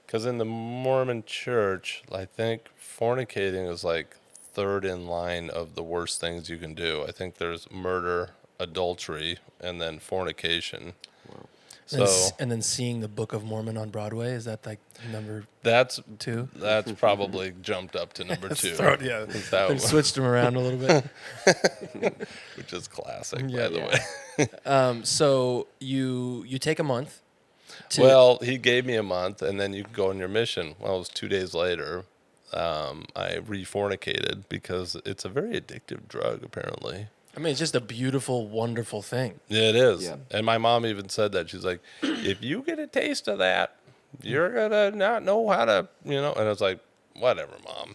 because in the Mormon church, I think fornicating is like third in line of the worst things you can do. I think there's murder, adultery, and then fornication. So And then seeing the Book of Mormon on Broadway, is that like number that's 2? That's probably jumped up to number 2. Yeah. Is that They switched them around a little bit. which is classic, Yeah. by the way. So you take a month to Well, he gave me a month, and then you can go on your mission. Well, it was 2 days later. I refornicated because it's a very addictive drug, apparently. I mean, it's just a beautiful, wonderful thing. Yeah, it is. Yeah. And my mom even said that. She's like, if you get a taste of that, you're going to not know how to, And I was like, whatever, Mom.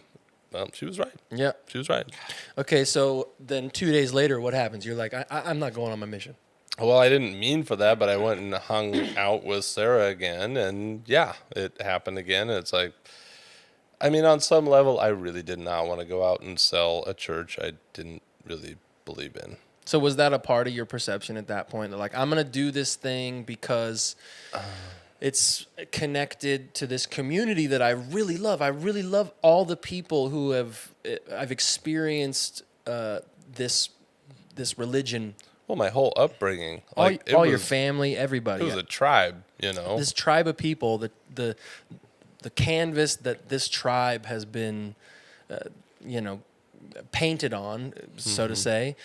Well, she was right. Yeah. She was right. Okay, so then 2 days later, what happens? You're like, I'm not going on my mission. Well, I didn't mean for that, but I went and hung out with Sarah again. And yeah, it happened again. And it's like, I mean, on some level, I really did not want to go out and sell a church I didn't really believe in. So was that a part of your perception at that point? That like, I'm going to do this thing because it's connected to this community that I really love. I really love all the people who I've experienced this religion. Well, my whole upbringing. All Like, your family, everybody. It was a tribe, This tribe of people, the canvas that this tribe has been, painted on, so to say,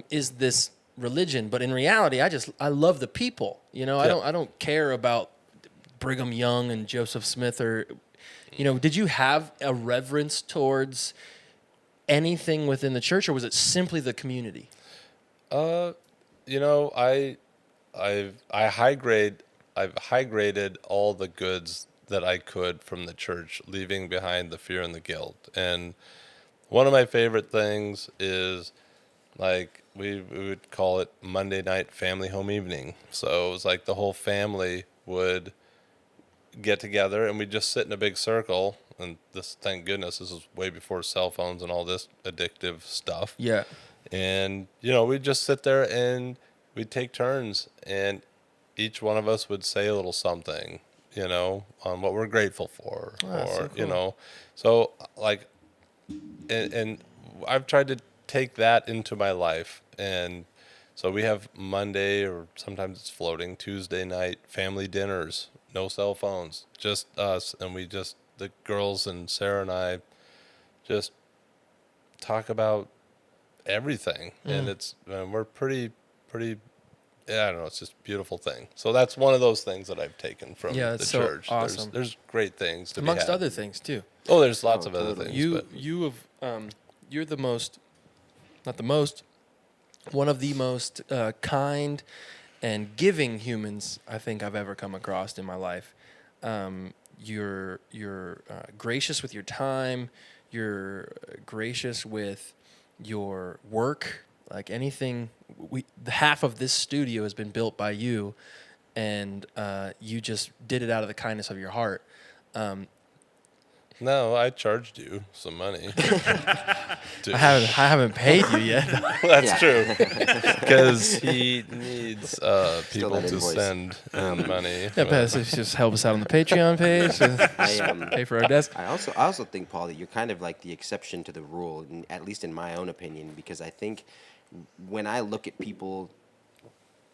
is this religion. But in reality, I love the people. I don't care about Brigham Young and Joseph Smith did you have a reverence towards anything within the church, or was it simply the community? I've high graded all the goods that I could from the church, leaving behind the fear and the guilt. And one of my favorite things is, like, we would call it Monday night family home evening. So it was like the whole family would get together and we'd just sit in a big circle. And this, thank goodness, this was way before cell phones and all this addictive stuff. Yeah. And, we'd just sit there and we'd take turns, and each one of us would say a little something, on what we're grateful for. So cool. So like, and I've tried to take that into my life. And so we have Monday, or sometimes it's floating, Tuesday night family dinners, no cell phones, just us. And the girls and Sarah and I just talk about everything. And we're pretty, I don't know, it's just a beautiful thing. So that's one of those things that I've taken from the it's so church. awesome. There's great things to Amongst be had. other things too. Oh, there's lots of other totally. things. You're the most, not the most, one of the most kind and giving humans I think I've ever come across in my life. You're gracious with your time. You're gracious with your work. Like anything, half of this studio has been built by you, and you just did it out of the kindness of your heart. No, I charged you some money. I haven't paid you yet. That's true. Because he needs people that to invoice. send money. Yeah, but just help us out on the Patreon page. Pay for our desk. I also think, Paul, that you're kind of like the exception to the rule, at least in my own opinion, because I think when I look at people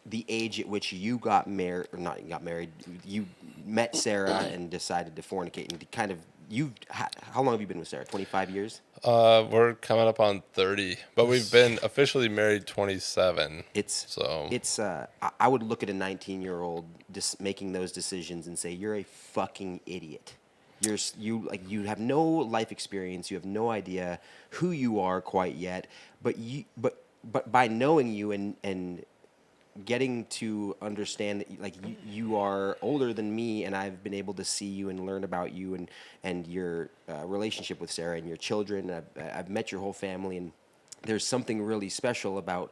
the age at which you got married, or not got married, you met Sarah and decided to fornicate, and kind of, how long have you been with Sarah? 25 years? We're coming up on 30, but we've been officially married 27. I would look at a 19-year-old just making those decisions and say, you're a fucking idiot. You have no life experience. You have no idea who you are quite yet. But by knowing you and getting to understand that you are older than me, and I've been able to see you and learn about you and your relationship with Sarah and your children. I've met your whole family, and there's something really special about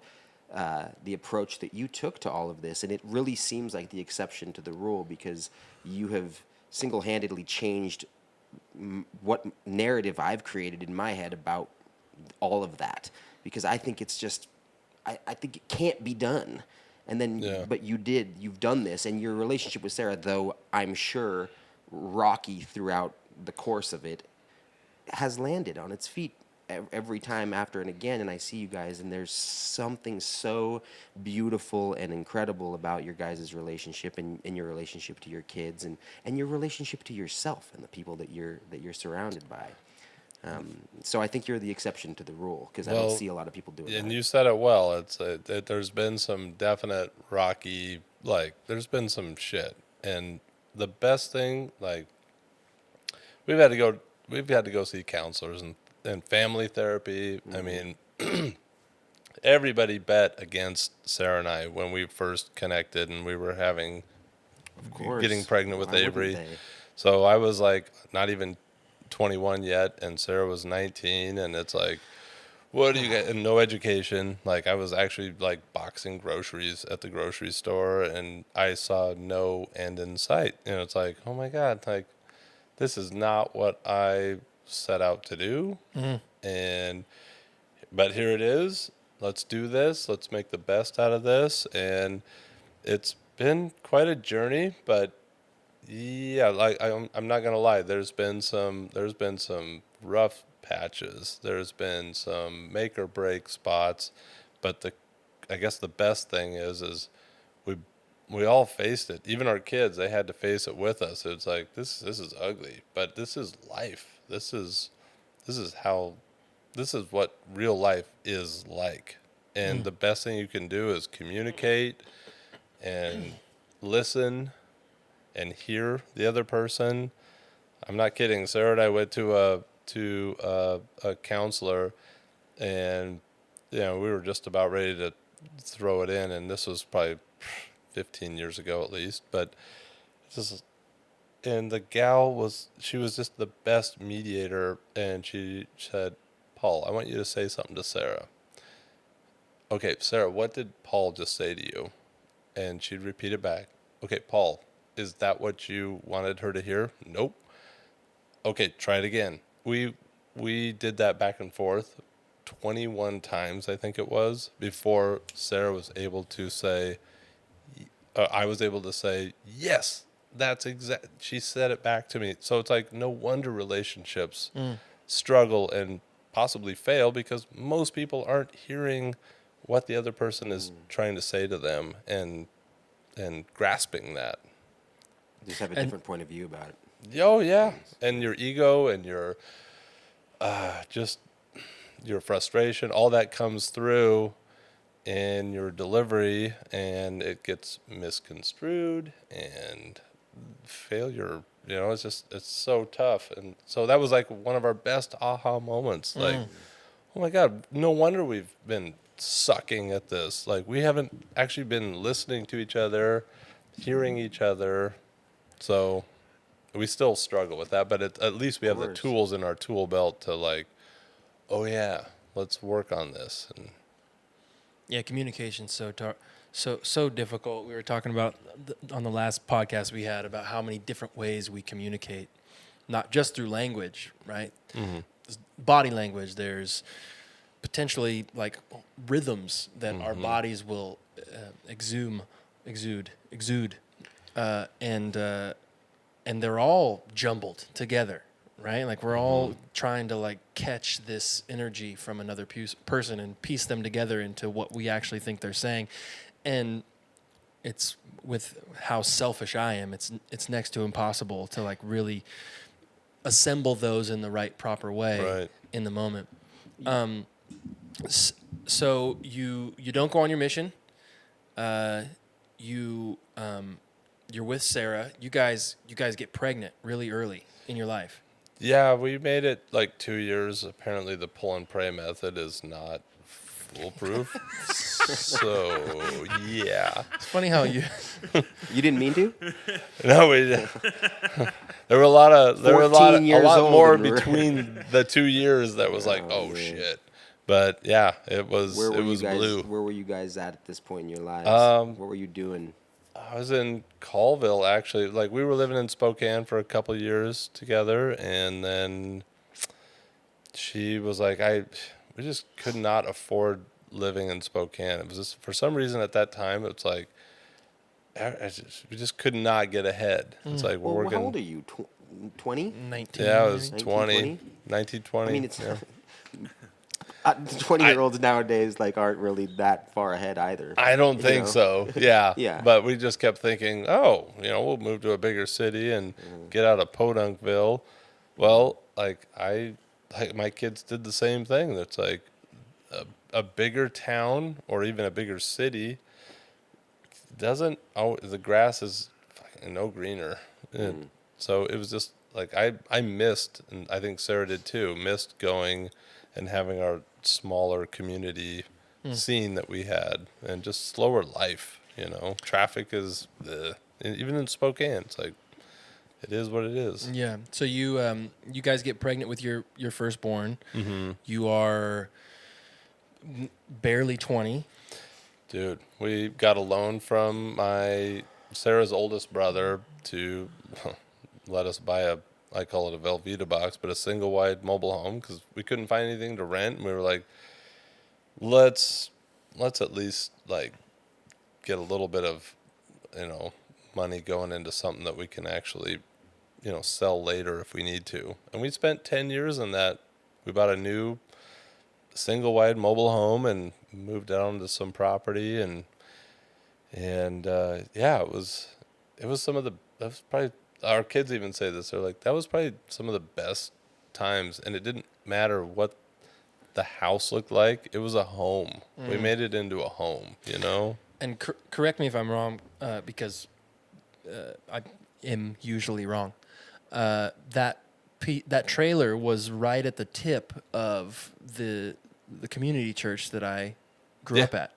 the approach that you took to all of this, and it really seems like the exception to the rule, because you have single-handedly changed what narrative I've created in my head about all of that, because I think it's just, I think it can't be done. And then, but you've done this, and your relationship with Sarah, though I'm sure rocky throughout the course of it, has landed on its feet every time after and again. And I see you guys, and there's something so beautiful and incredible about your guys' relationship, and your relationship to your kids, and your relationship to yourself and the people that you're surrounded by. So I think you're the exception to the rule, because I don't see a lot of people doing that. And you said it well. There's been some definite rocky, there's been some shit. And the best thing, we've had to go see counselors and family therapy. Mm-hmm. I mean, everybody bet against Sarah and I when we first connected, and we were getting pregnant with Avery. So I was not even 21 yet, and Sarah was 19, and it's what do you get? And no education. I was actually boxing groceries at the grocery store, and I saw no end in sight. It's oh my God, this is not what I set out to do. Mm. But here it is. Let's do this. Let's make the best out of this. And it's been quite a journey, but yeah, I'm not gonna lie. There's been some rough patches. There's been some make or break spots, but I guess the best thing is we all faced it. Even our kids, they had to face it with us. It's this is ugly, but this is life. This is what real life is like. And the best thing you can do is communicate and listen and hear the other person. I'm not kidding. Sarah and I went to a counselor, and we were just about ready to throw it in, and this was probably 15 years ago at least. But and the gal was just the best mediator, and she said, "Paul, I want you to say something to Sarah." Okay, Sarah, what did Paul just say to you? And she'd repeat it back. Okay, Paul, is that what you wanted her to hear? Nope. Okay, try it again. We did that back and forth 21 times, I think it was, before Sarah was able to say, I was able to say, yes, that's exact. She said it back to me. So it's no wonder relationships struggle and possibly fail, because most people aren't hearing what the other person is trying to say to them and grasping that. Just have a different point of view about it. Oh yeah, and your ego and your just your frustration, all that comes through in your delivery, and it gets misconstrued and failure. It's so tough, and so that was one of our best aha moments. Oh my God, no wonder we've been sucking at this. We haven't actually been listening to each other, hearing each other. So we still struggle with that, but at least we have the tools in our tool belt to oh yeah, let's work on this. And yeah, communication's so difficult. We were talking about on the last podcast we had about how many different ways we communicate, not just through language, right? Mm-hmm. There's body language. There's potentially rhythms that our bodies will exude, and they're all jumbled together, right? We're all trying to catch this energy from another person and piece them together into what we actually think they're saying. And it's with how selfish I am, it's next to impossible to like really assemble those in the right proper way in the moment. So you don't go on your mission. You're with Sarah. You guys get pregnant really early in your life. Yeah, we made it like 2 years. Apparently, the pull and pray method is not foolproof. So yeah, It's funny how you. You didn't mean to? no, we. There were a lot 14 years a lot old more and we're- between the 2 years that was like, oh man. shit. But yeah, it was Where were it was you guys? blue. Where were you guys at this point in your lives? What were you doing? I was in Colville actually. Like we were living in Spokane for a couple years together, and then she was like, we just could not afford living in Spokane. It was just for some reason at that time. It's like we just could not get ahead. It's like we're Well, working. how old are you? 20? 19. Yeah, I was 1920? 1920. I mean, it's yeah. 20-year-olds nowadays like aren't really that far ahead either. I don't you think know? so. Yeah. Yeah. But we just kept thinking, we'll move to a bigger city and get out of Podunkville. Well, like my kids did the same thing. That's like a bigger town or even a bigger city the grass is fucking no greener. And so it was just like I missed, and I think Sarah did too, missed going and having our smaller community scene that we had, and just slower life. Traffic is even in Spokane. It's like it is what it is. Yeah. So you guys get pregnant with your firstborn. Mm-hmm. You are barely 20. Dude, we got a loan from Sarah's oldest brother to let us buy I call it a Velveeta box, but a single wide mobile home because we couldn't find anything to rent. And we were like, let's at least like get a little bit of, money going into something that we can actually, sell later if we need to. And we spent 10 years on that. We bought a new single wide mobile home and moved down to some property and it was that was probably, our kids even say this, they're like, that was probably some of the best times, and it didn't matter what the house looked like. It was a home. We made it into a home, And correct me if I'm wrong, because I am usually wrong. That trailer was right at the tip of the community church that I grew up at.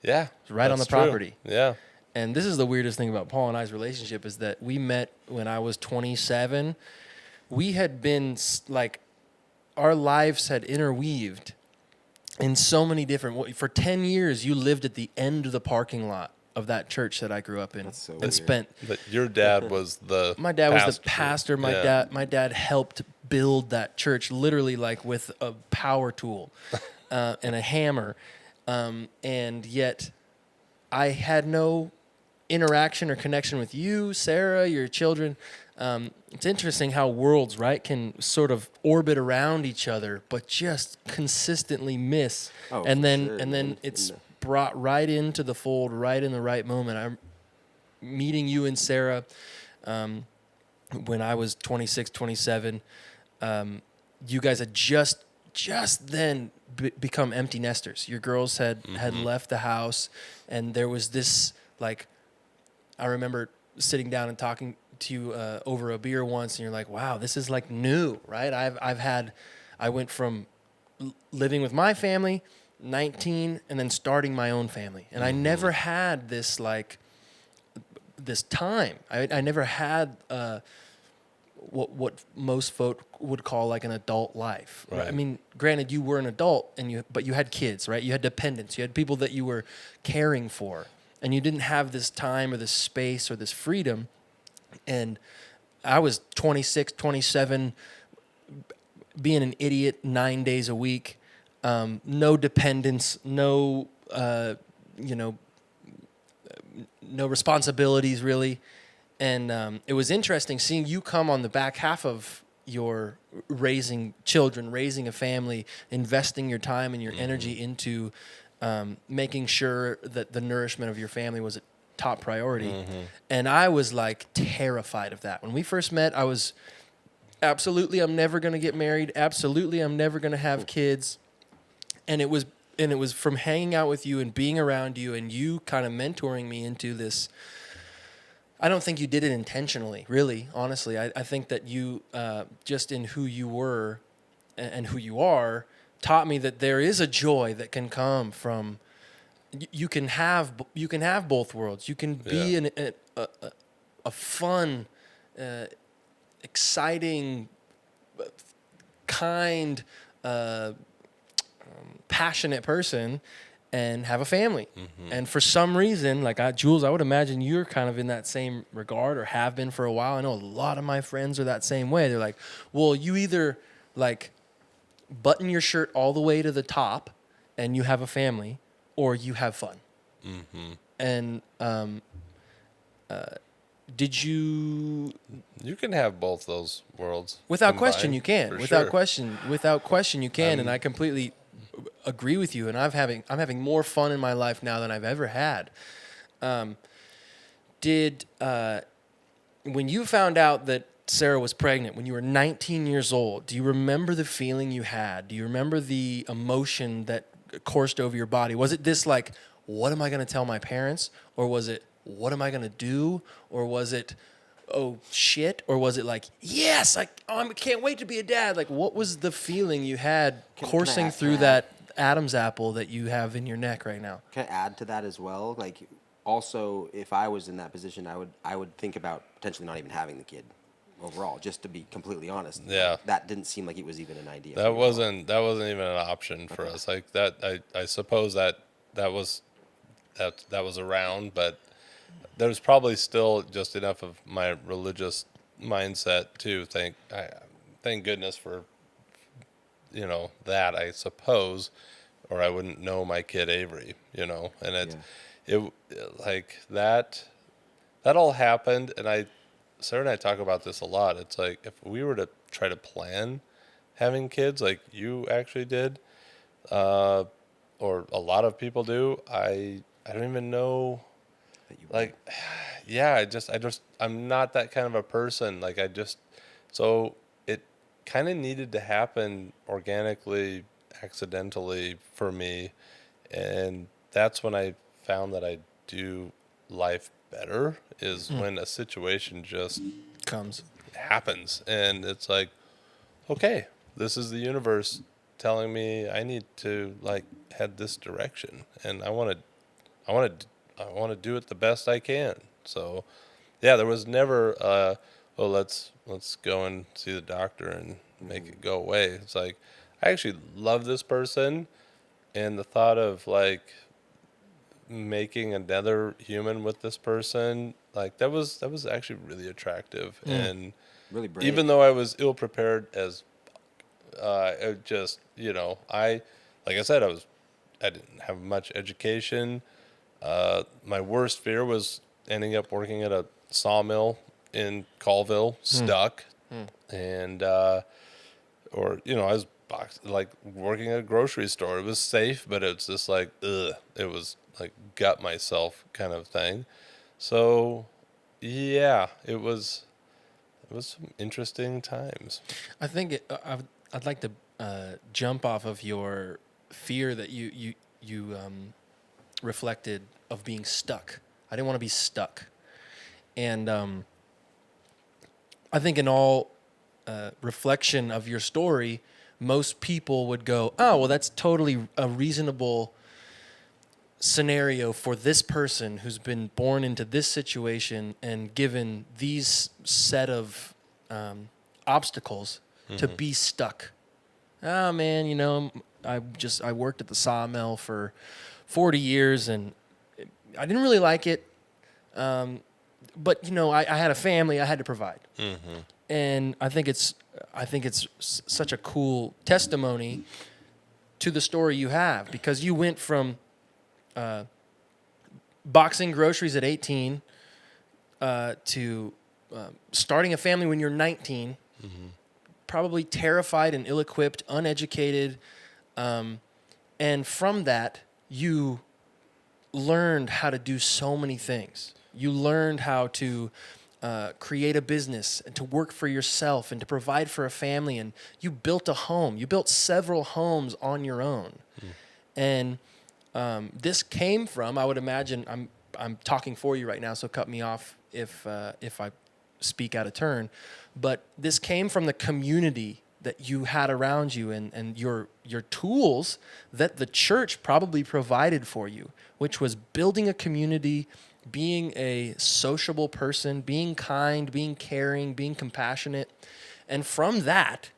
Yeah. Right on the that's true. property. Yeah. And this is the weirdest thing about Paul and I's relationship is that we met when I was 27. We had been like, our lives had interweaved in so many different. For 10 years, you lived at the end of the parking lot of that church that I grew up in. That's so and weird. spent. But your dad was the My dad was the pastor. Yeah. My dad helped build that church literally like with a power tool and a hammer. And yet I had no interaction or connection with you, Sarah, your children. It's interesting how worlds, right, can sort of orbit around each other, but just consistently miss. Oh, and for then sure, and man. then it's brought right into the fold, right in the right moment. I'm meeting you and Sarah when I was 26, 27. You guys had just then become empty nesters. Your girls had left the house, and there was this, like, I remember sitting down and talking to you over a beer once, and you're like, wow, this is like new, right? I went from living with my family, 19, and then starting my own family. And I never had this, like, this time. I never had what most folk would call like an adult life. Right? I mean, granted, you were an adult, but you had kids, right? You had dependents. You had people that you were caring for, and you didn't have this time or this space or this freedom. And I was 26, 27, being an idiot 9 days a week, no dependence, no responsibilities really. And it was interesting seeing you come on the back half of your raising children, raising a family, investing your time and your energy into making sure that the nourishment of your family was top priority. And I was like terrified of that. When we first met, I was absolutely, I'm never going to get married. Absolutely, I'm never going to have kids. And it was from hanging out with you and being around you and you kind of mentoring me into this. I don't think you did it intentionally, really, honestly. I think that you, just in who you were and who you are, taught me that there is a joy that can come from. You can have both worlds. You can be a fun, exciting, kind, passionate person and have a family. And for some reason, like Jules, I would imagine you're kind of in that same regard or have been for a while. I know a lot of my friends are that same way. They're like, well, you either like button your shirt all the way to the top and you have a family, or you have fun. And did you? You can have both those worlds. Without question, you can. Without sure. question, you can. And I completely agree with you. And I'm having more fun in my life now than I've ever had. When you found out that Sarah was pregnant when you were 19 years old, do you remember the feeling you had? Do you remember the emotion that coursed over your body? Was it this like, what am I going to tell my parents? Or was it, what am I going to do? Or was it, oh shit? Or was it like, yes, I can't wait to be a dad? Like, what was the feeling you had coursing through that Adam's apple that you have in your neck right now? Can I add to that as well? Like, also, if I was in that position, I would think about potentially not even having the kid overall, just to be completely honest. Yeah. That didn't seem like it was even an idea. That wasn't even an option for us. Like that, I suppose that was around, but there's probably still just enough of my religious mindset to thank goodness for, that, I suppose, or I wouldn't know my kid Avery, and it like that all happened. And Sarah and I talk about this a lot. It's like, if we were to try to plan having kids like you actually did, or a lot of people do, I don't even know. Like, yeah, I'm not that kind of a person. Like, so it kind of needed to happen organically, accidentally for me. And that's when I found that I do life better, is when a situation just happens. And it's like, okay, this is the universe telling me I need to like head this direction. And I want to do it the best I can. So, yeah, there was never, let's go and see the doctor and make it go away. It's like, I actually love this person, and the thought of like making another human with this person, like that was actually really attractive. And really brave. Even though I was ill prepared as, it just, like I said, I didn't have much education. My worst fear was ending up working at a sawmill in Colville, stuck. And, I was like working at a grocery store. It was safe, but it's just like, ugh, it was like gut myself kind of thing. So yeah, it was some interesting times. I think I'd like to jump off of your fear that you reflected of being stuck. I didn't want to be stuck. And I think in all reflection of your story, most people would go, oh, well, that's totally a reasonable scenario for this person who's been born into this situation and given these set of obstacles to be stuck. Oh, man, I worked at the sawmill for 40 years and I didn't really like it. But I had a family I had to provide. And I think it's such a cool testimony to the story you have, because you went from boxing groceries at 18 to starting a family when you're 19, probably terrified and ill-equipped, uneducated. And from that, you learned how to do so many things. You learned how to create a business and to work for yourself and to provide for a family. And you built a home. You built several homes on your own. And this came from, I would imagine, I'm talking for you right now, so cut me off if I speak out of turn. But this came from the community that you had around you and your tools that the church probably provided for you, which was building a community, being a sociable person, being kind, being caring, being compassionate. And from that,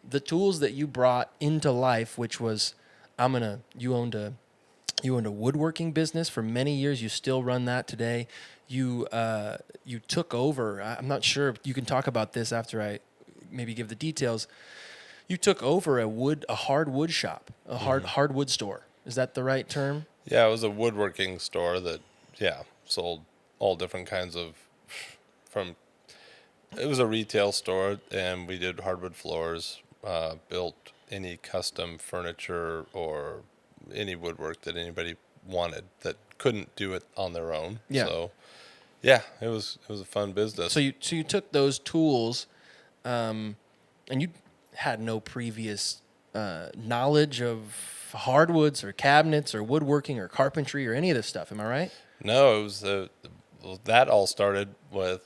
the tools that you brought into life, which was, you owned a woodworking business for many years. You still run that today. You took over. I'm not sure if you can talk about this after I maybe give the details. You took over a hard wood shop, a hardwood store. Is that the right term? Yeah, it was a woodworking store that, sold all different kinds of, it was a retail store, and we did hardwood floors, built any custom furniture or any woodwork that anybody wanted that couldn't do it on their own. Yeah. So, yeah, it was a fun business. So you took those tools, and you had no previous knowledge of hardwoods or cabinets or woodworking or carpentry or any of this stuff. Am I right? No, it was that all started with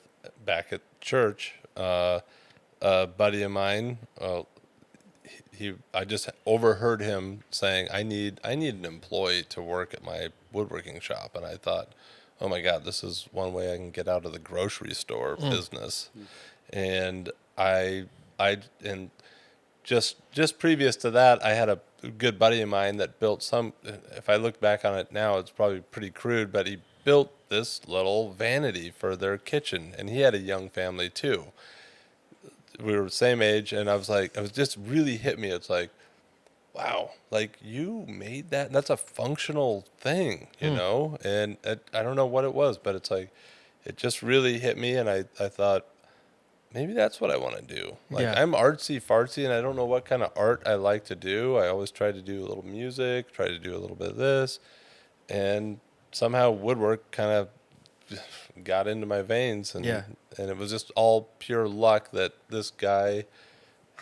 back at church. A buddy of mine, I just overheard him saying, I need an employee to work at my woodworking shop. And I thought, oh my God, this is one way I can get out of the grocery store business. And just previous to that, I had a good buddy of mine that built if I look back on it now, it's probably pretty crude, but he built this little vanity for their kitchen, and he had a young family too. We were the same age, and it was just really hit me. It's like, wow, like you made that, and that's a functional thing, you know? And I don't know what it was, but it's like, it just really hit me, and I thought, maybe that's what I want to do. Like, I'm artsy fartsy, and I don't know what kind of art I like to do. I always try to do a little music, try to do a little bit of this, and somehow woodwork kind of got into my veins, and it was just all pure luck that this guy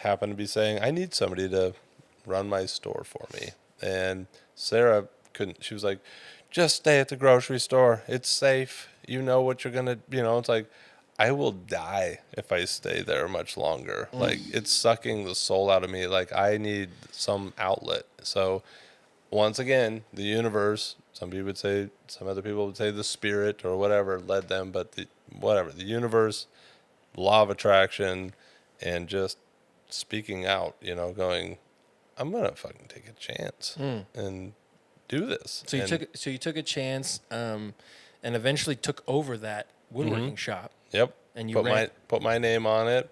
happened to be saying, I need somebody to run my store for me. And Sarah couldn't, she was like, just stay at the grocery store. It's safe. You know what you're going to, it's like, I will die if I stay there much longer. Like, it's sucking the soul out of me. Like, I need some outlet. So once again, the universe, some other people would say the spirit or whatever led them, but the universe, law of attraction, and just speaking out, going, I'm going to fucking take a chance and do this. So you took a chance, and eventually took over that woodworking shop. Yep. And you put my name on it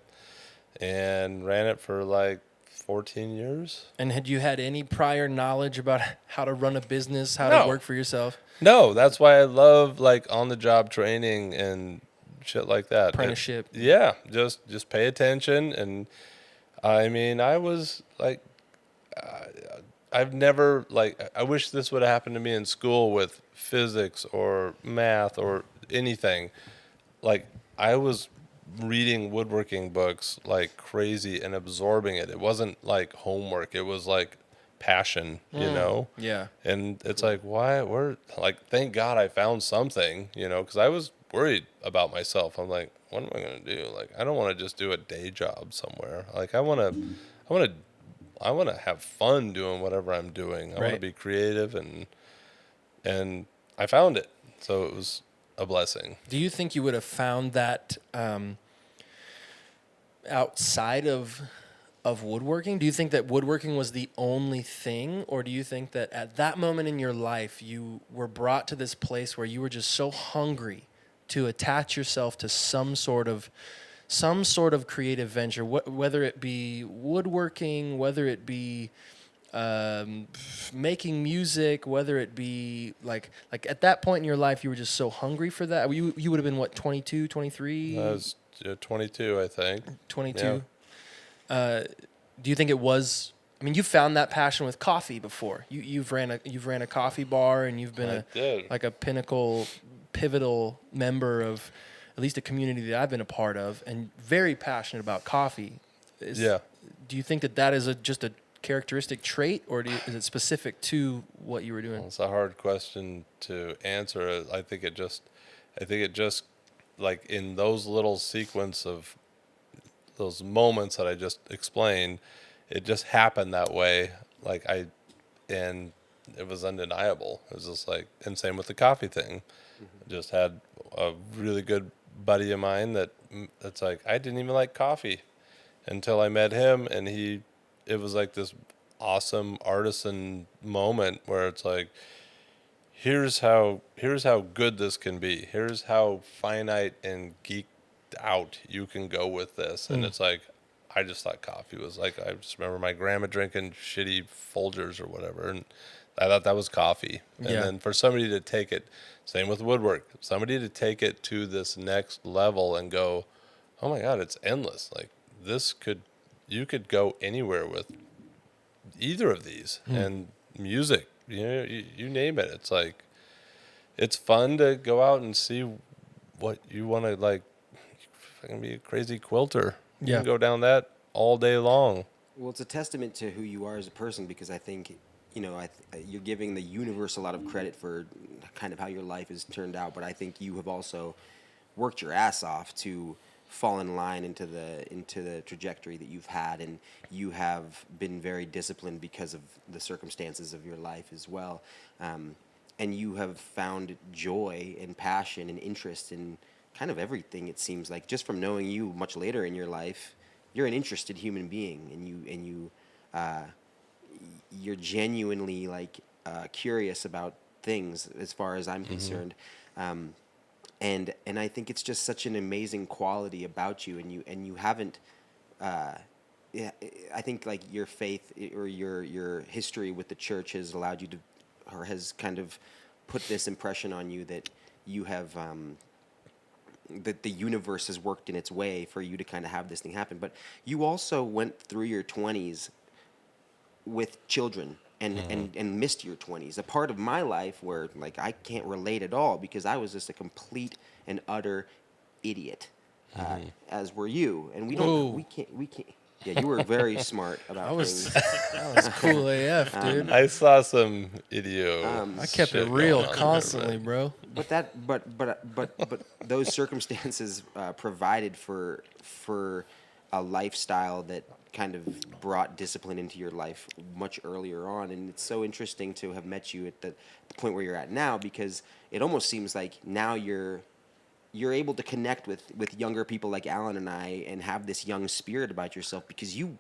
and ran it for like 14 years. And had you had any prior knowledge about how to run a business, how to work for yourself? No, that's why I love like on the job training and shit like that. Apprenticeship. Just pay attention. And I mean, I was like, I've never I wish this would have happened to me in school with physics or math or anything. Like, I was reading woodworking books like crazy and absorbing it. It wasn't like homework. It was like passion, Yeah. And it's like, thank God I found something, because I was worried about myself. I'm like, what am I going to do? Like, I don't want to just do a day job somewhere. Like, I want to have fun doing whatever I'm doing. I want to be creative, and I found it. So it was a blessing. Do you think you would have found that outside of woodworking? Do you think that woodworking was the only thing, or do you think that at that moment in your life you were brought to this place where you were just so hungry to attach yourself to some sort of creative venture, whether it be woodworking, whether it be making music, whether it be like at that point in your life, you were just so hungry for that? You would have been what, 22, 23? I was 22, I think. 22. Yeah. Do you think it was I mean, you found that passion with coffee before. You've ran a coffee bar, and you've been like a pivotal member of at least a community that I've been a part of, and very passionate about coffee. Yeah. Do you think that is just a characteristic trait, or is it specific to what you were doing? It's a hard question to answer. I think it just like in those little sequence of those moments that I just explained, it just happened that way. And it was undeniable. It was just like, and same with the coffee thing. I just had a really good buddy of mine that's like, I didn't even like coffee until I met him, and it was like this awesome artisan moment where it's like, here's how good this can be. Here's how finite and geeked out you can go with this. And it's like, I just thought coffee was like, I just remember my grandma drinking shitty Folgers or whatever, and I thought that was coffee. And then for somebody to take it, same with woodwork, somebody to take it to this next level and go, oh my God, it's endless. Like you could go anywhere with either of these. And music, you name it. It's like, it's fun to go out and see what you want to, like. I can be a crazy quilter. You can go down that all day long. Well, it's a testament to who you are as a person, because I think, you're giving the universe a lot of credit for kind of how your life has turned out, but I think you have also worked your ass off to fall in line into the trajectory that you've had, and you have been very disciplined because of the circumstances of your life as well, and you have found joy and passion and interest in kind of everything. It seems like, just from knowing you much later in your life, you're an interested human being, and you're genuinely curious about things, as far as I'm concerned. And I think it's just such an amazing quality about you, and you haven't. I think your faith or your history with the church has allowed you to, or has kind of put this impression on you that you have. That the universe has worked in its way for you to kind of have this thing happen. But you also went through your 20s with children and missed your 20s. A part of my life where I can't relate at all, because I was just a complete and utter idiot, as were you. And we can't. Yeah, you were very smart about things. That was cool AF, dude. I saw some idiot. I kept it real constantly, bro. But those circumstances provided for a lifestyle that kind of brought discipline into your life much earlier on, and it's so interesting to have met you at the point where you're at now, because it almost seems like now you're able to connect with younger people like Alan and I, and have this young spirit about yourself, because you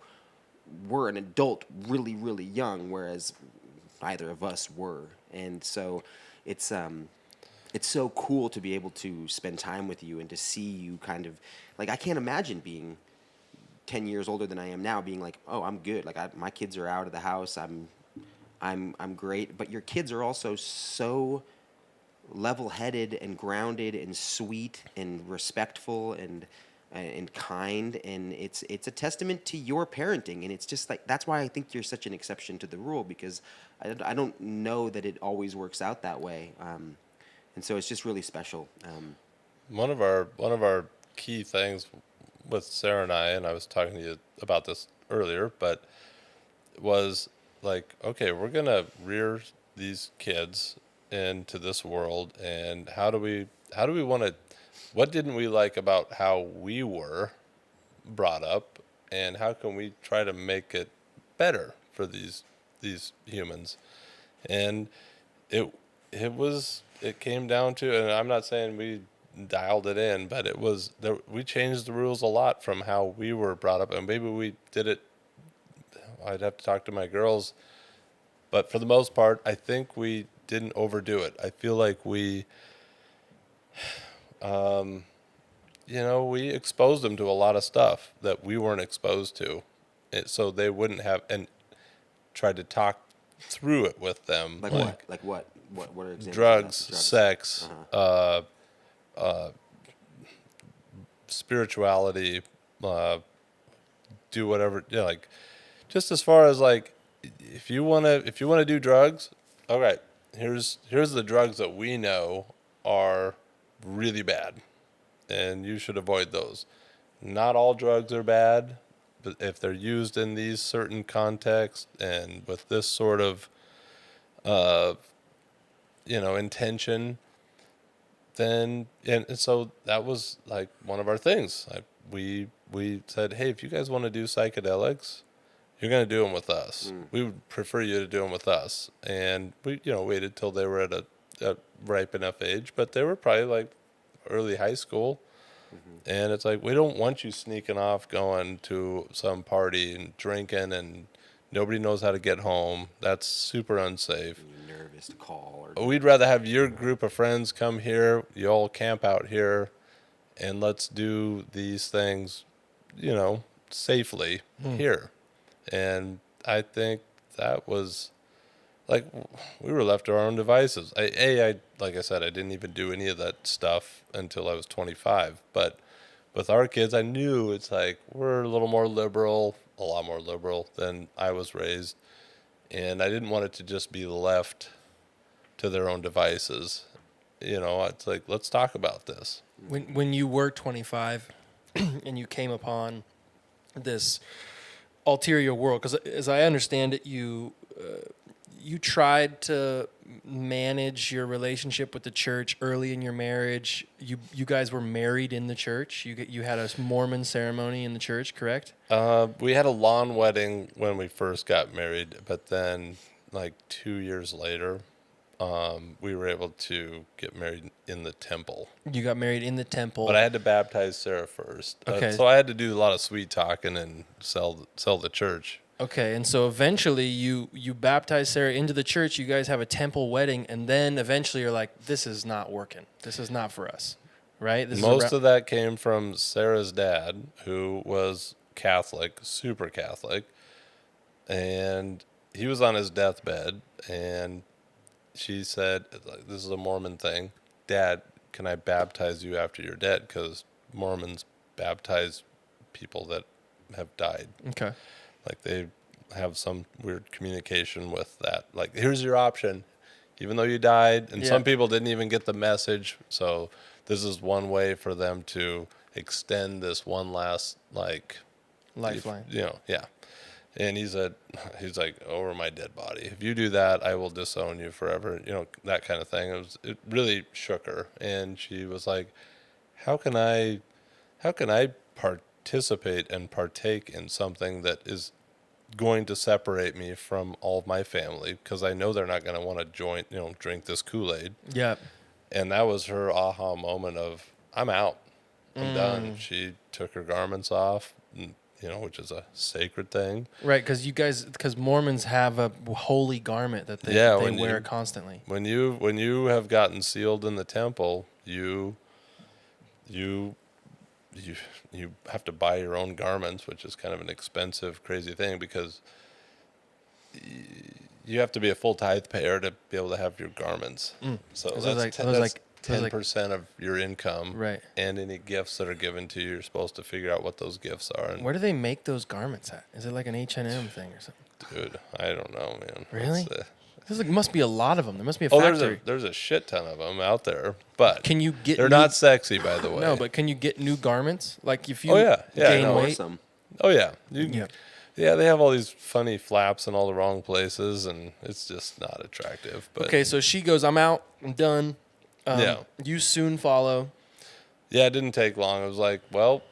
were an adult really, really young, whereas neither of us were. And so it's so cool to be able to spend time with you and to see you kind of, I can't imagine being 10 years older than I am now, being like, oh, I'm good. My kids are out of the house. I'm great. But your kids are also so level-headed and grounded and sweet and respectful and kind, and it's a testament to your parenting. And it's just that's why I think you're such an exception to the rule, because I don't know that it always works out that way, and so it's just really special. One of our key things with Sarah and I was talking to you about this earlier, but was okay, we're gonna rear these kids into this world, and how do we want to, what didn't we like about how we were brought up, and how can we try to make it better for these humans? And it came down to, and I'm not saying we dialed it in, but we changed the rules a lot from how we were brought up, and maybe we did it, I'd have to talk to my girls, but for the most part, I think we didn't overdo it. I feel like we exposed them to a lot of stuff that we weren't exposed to, so they wouldn't have, and tried to talk through it with them. Like what? Like what? What are examples? Drugs, sex, spirituality, do whatever. Just as far as if you wanna do drugs, all right, here's the drugs that we know are really bad, and you should avoid those. Not all drugs are bad, but if they're used in these certain contexts and with this sort of intention, then and so that was like one of our things. We said, hey, if you guys want to do psychedelics, you're going to do them with us. We would prefer you to do them with us. And we waited till they were at a ripe enough age, but they were probably like early high school. And it's like, we don't want you sneaking off going to some party and drinking and nobody knows how to get home. That's super unsafe. You're nervous to call. Or We'd rather have your group of friends come here, you all camp out here, and let's do these things, safely here. And I think that was like, we were left to our own devices. I like I said, I didn't even do any of that stuff until I was 25. But with our kids, I knew it's like, we're a little more liberal, a lot more liberal than I was raised. And I didn't want it to just be left to their own devices. It's like, let's talk about this. When you were 25 and you came upon this ulterior world, because as I understand it, you tried to manage your relationship with the church early in your marriage. You guys were married in the church. You had a Mormon ceremony in the church, correct? We had a lawn wedding when we first got married, but then like 2 years later, we were able to get married in the temple. You got married in the temple. But I had to baptize Sarah first. Okay. So I had to do a lot of sweet talking and sell the church. Okay, and so eventually you baptize Sarah into the church. You guys have a temple wedding, and then eventually you're like, this is not working. This is not for us, right? Most of that came from Sarah's dad, who was Catholic, super Catholic, and he was on his deathbed, and she said, this is a Mormon thing, Dad, can I baptize you after you're dead? Because Mormons baptize people that have died. Okay. Like they have some weird communication with that. Like, here's your option, even though you died. And some people didn't even get the message. So this is one way for them to extend this one last, like, lifeline. Yeah. And he's like, over my dead body. If you do that, I will disown you forever. That kind of thing. It really shook her. And she was like, how can I participate and partake in something that is going to separate me from all of my family, because I know they're not going to want to drink this Kool-Aid. Yeah. And that was her aha moment of, I'm out. I'm done. She took her garments off, which is a sacred thing. Right, because Mormons have a holy garment that they wear constantly. When you have gotten sealed in the temple, you have to buy your own garments, which is kind of an expensive, crazy thing, because you have to be a full tithe payer to be able to have your garments. So that's 10% of your income, right? And any gifts that are given to you, you're supposed to figure out what those gifts are. And where do they make those garments at? Is it like an H&M thing or something? Dude, I don't know, man. Really? There must be a lot of them. There must be a factory. There's a shit ton of them out there, but can you get? They're not sexy, by the way. No, but can you get new garments? Like if you gain weight. Oh yeah, yeah. They have all these funny flaps in all the wrong places, and it's just not attractive. But okay, so she goes, "I'm out. I'm done." You soon follow. Yeah, it didn't take long. It was like, well,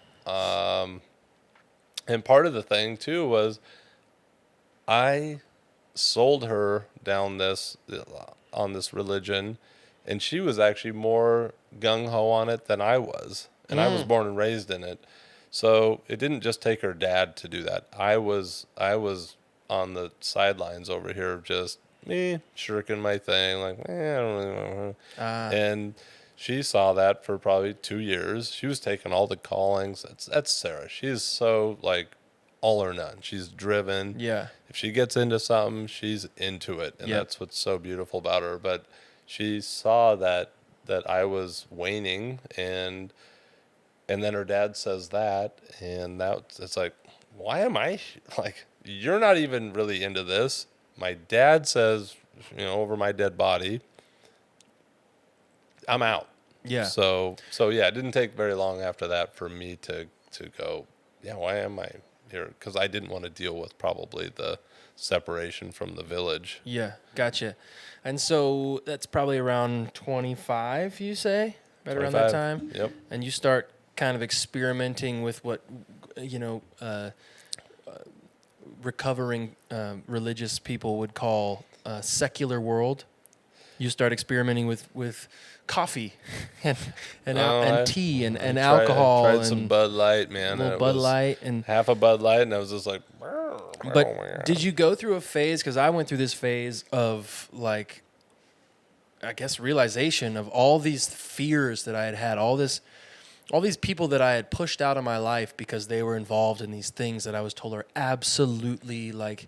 and part of the thing too was, I sold her down on this religion, and she was actually more gung-ho on it than I was, and I was born and raised in it. So it didn't just take her dad to do that. I was on the sidelines over here, just me shirking my thing, like, I don't really know. And she saw that for probably 2 years. She was taking all the callings. That's Sarah. She's so like all or none. She's driven. Yeah. If she gets into something, she's into it, and that's what's so beautiful about her. But she saw that I was waning, and then her dad says that, and it's like, why am I like? you're not even really into this. My dad says, over my dead body, I'm out. Yeah. So yeah, it didn't take very long after that for me to go, yeah, why am I here? Because I didn't want to deal with probably the separation from the village. Yeah, gotcha. And so that's probably around 25, you say? Right around that 25. time? Yep. And you start kind of experimenting with what, recovering religious people would call secular world. You start experimenting with coffee and tea and alcohol. I tried and some Bud Light, man. a little It Bud was Light. And half a Bud Light, and I was just like. But did you go through a phase? Because I went through this phase of like, I guess, realization of all these fears that I had, all these people that I had pushed out of my life because they were involved in these things that I was told are absolutely like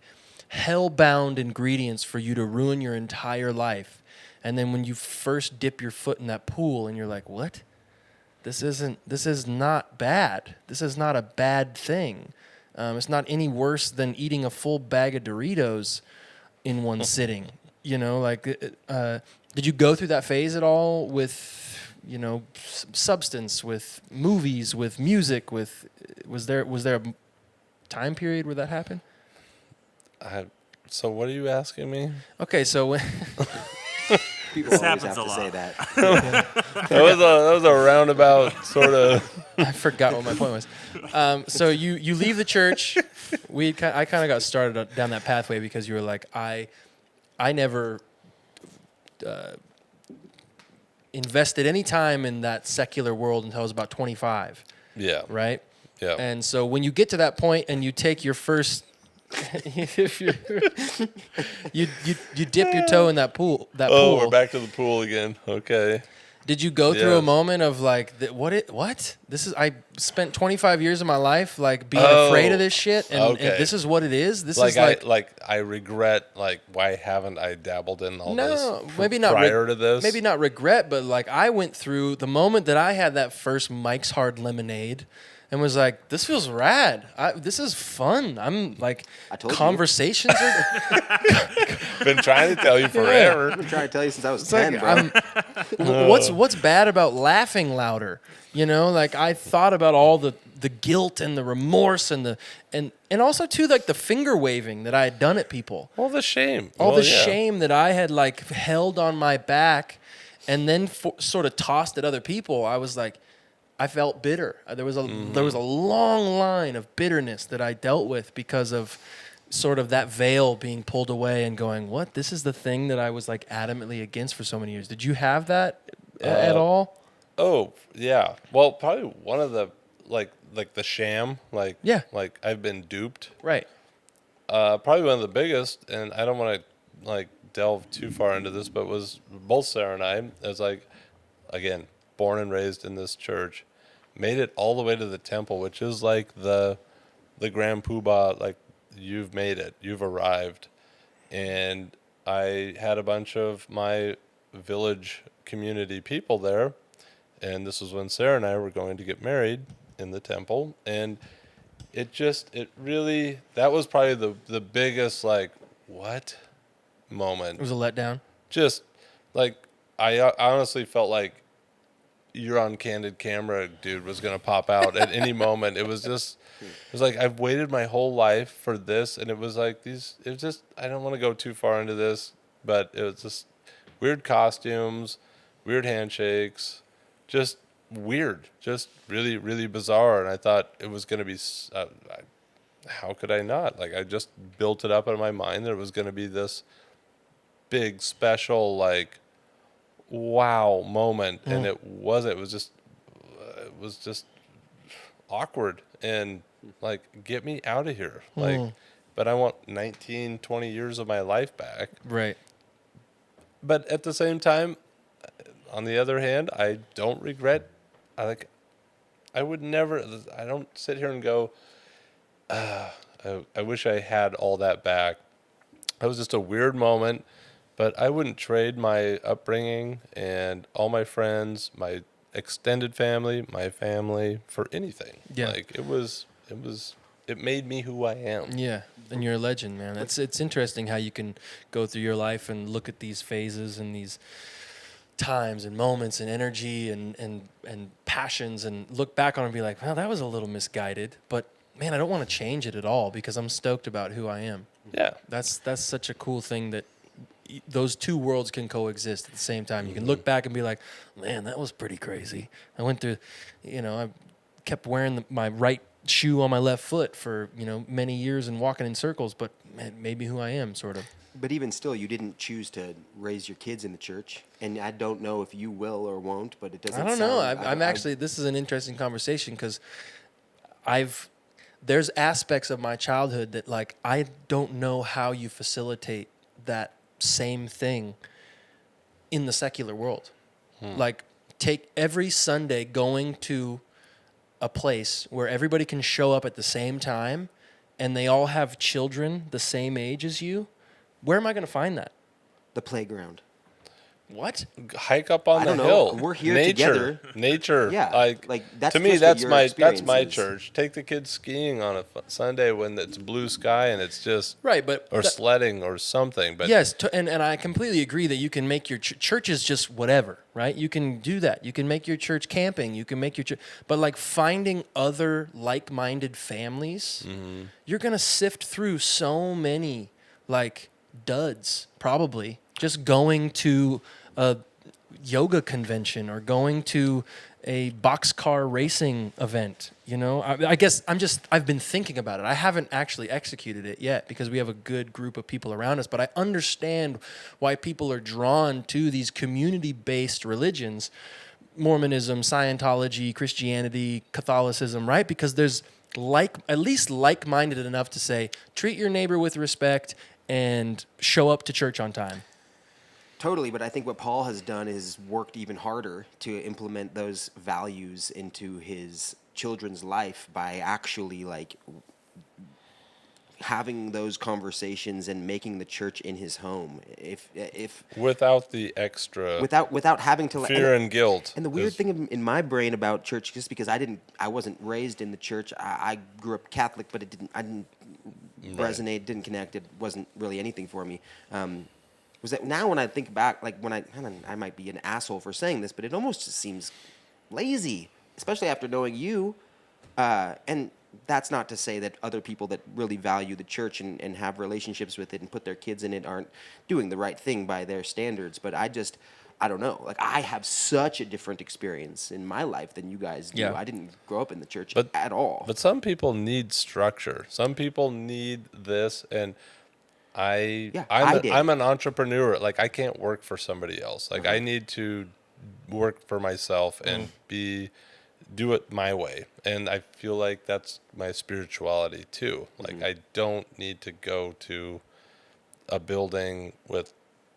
hell-bound ingredients for you to ruin your entire life. And then when you first dip your foot in that pool and you're like, what? This is not bad. This is not a bad thing. It's not any worse than eating a full bag of Doritos in one sitting. Did you go through that phase at all with, substance, with movies, with music, was there a time period where that happened? So what are you asking me? Okay, so when People This always happens have a to say lot. that. That was a roundabout sort of. I forgot what my point was. So you leave the church. I kind of got started down that pathway because you were like, I never invested any time in that secular world until I was about 25. Yeah. Right? Yeah. And so when you get to that point and you take your first you dip your toe in that pool. Oh, we're back to the pool again. Okay. Did you go through a Yes. moment of like, what? This is, I spent 25 years of my life like being afraid of this shit, and okay. this is what it is. This Like is like I regret why haven't I dabbled in all this? no, maybe not prior to this. Maybe not regret, but like I went through the moment that I had that first Mike's Hard Lemonade. And was like, this feels rad. This is fun. I'm like, I told you. conversations are. Been trying to tell you forever. I've been trying to tell you since I was It's 10, like, bro. what's bad about laughing louder? Like I thought about all the guilt and the remorse and also too like the finger waving that I had done at people. All the shame. All Well, the yeah. shame that I had like held on my back and then sort of tossed at other people. I was like, I felt bitter. There was a long line of bitterness that I dealt with because of sort of that veil being pulled away and going, what? This is the thing that I was like adamantly against for so many years. Did you have that at all? Oh, yeah. Well, probably one of the like the sham, Yeah. like I've been duped. Right. Probably one of the biggest, and I don't want to like delve too far into this, but was both Sarah and I, as like, again, born and raised in this church, made it all the way to the temple, which is like the grand poobah, like you've made it, you've arrived. And I had a bunch of my village community people there, and this was when Sarah and I were going to get married in the temple, and it really, that was probably the biggest like, what moment. It was a letdown. Just like, I honestly felt like you're on candid camera, dude, was going to pop out at any moment. It was like, I've waited my whole life for this. And it was like I don't want to go too far into this, but it was just weird costumes, weird handshakes, just weird, just really, really bizarre. And I thought it was going to be, how could I not? Like, I just built it up in my mind that it was going to be this big, special, like, wow moment, and it wasn't. It was just awkward and like, get me out of here. Like, but I want 19, 20 years of my life back. Right. But at the same time, on the other hand, I don't regret. I would never. I don't sit here and go, I wish I had all that back. That was just a weird moment. But I wouldn't trade my upbringing and all my friends, my extended family, my family for anything. Yeah. Like it was it made me who I am. Yeah, and you're a legend, man. It's interesting how you can go through your life and look at these phases and these times and moments and energy and passions and look back on it and be like, well, that was a little misguided, but man, I don't want to change it at all because I'm stoked about who I am. Yeah. That's such a cool thing that those two worlds can coexist at the same time. You can look back and be like, man, that was pretty crazy. I went through, I kept wearing my right shoe on my left foot for, many years and walking in circles, but man, maybe who I am, sort of. But even still, you didn't choose to raise your kids in the church, and I don't know if you will or won't. But it doesn't. I don't know. I'm actually. This is an interesting conversation because there's aspects of my childhood that like I don't know how you facilitate that same thing in the secular world. Like take every Sunday going to a place where everybody can show up at the same time, and they all have children the same age as you. Where am I going to find that? The playground. What? Hike up on I the don't know. hill. We're here Nature. together. Nature. Yeah, Like that's to me, just that's what your my experience is. church. Take the kids skiing on a Sunday when it's blue sky and it's just Right, but or sledding or something. But yes, and I completely agree that you can make your church is just whatever, right? You can do that. You can make your church camping. You can make your church, but like finding other like-minded families, you're gonna sift through so many like duds probably just going to a yoga convention or going to a boxcar racing event. I guess I've been thinking about it. I haven't actually executed it yet because we have a good group of people around us, but I understand why people are drawn to these community-based religions, Mormonism, Scientology, Christianity, Catholicism, right? Because there's at least like-minded enough to say, treat your neighbor with respect and show up to church on time. Totally, but I think what Paul has done is worked even harder to implement those values into his children's life by actually like having those conversations and making the church in his home. If without the extra without having to fear and guilt. And the weird thing in my brain about church, just because I wasn't raised in the church. I grew up Catholic, but I didn't resonate, didn't connect. It wasn't really anything for me. Was that now when I think back, like when I might be an asshole for saying this, but it almost just seems lazy, especially after knowing you. And that's not to say that other people that really value the church and have relationships with it and put their kids in it aren't doing the right thing by their standards. But I don't know. Like I have such a different experience in my life than you guys do. Yeah. I didn't grow up in the church at all. But some people need structure. Some people need this, and I'm an entrepreneur. Like I can't work for somebody else. Like I need to work for myself and do it my way. And I feel like that's my spirituality too. Like I don't need to go to a building with,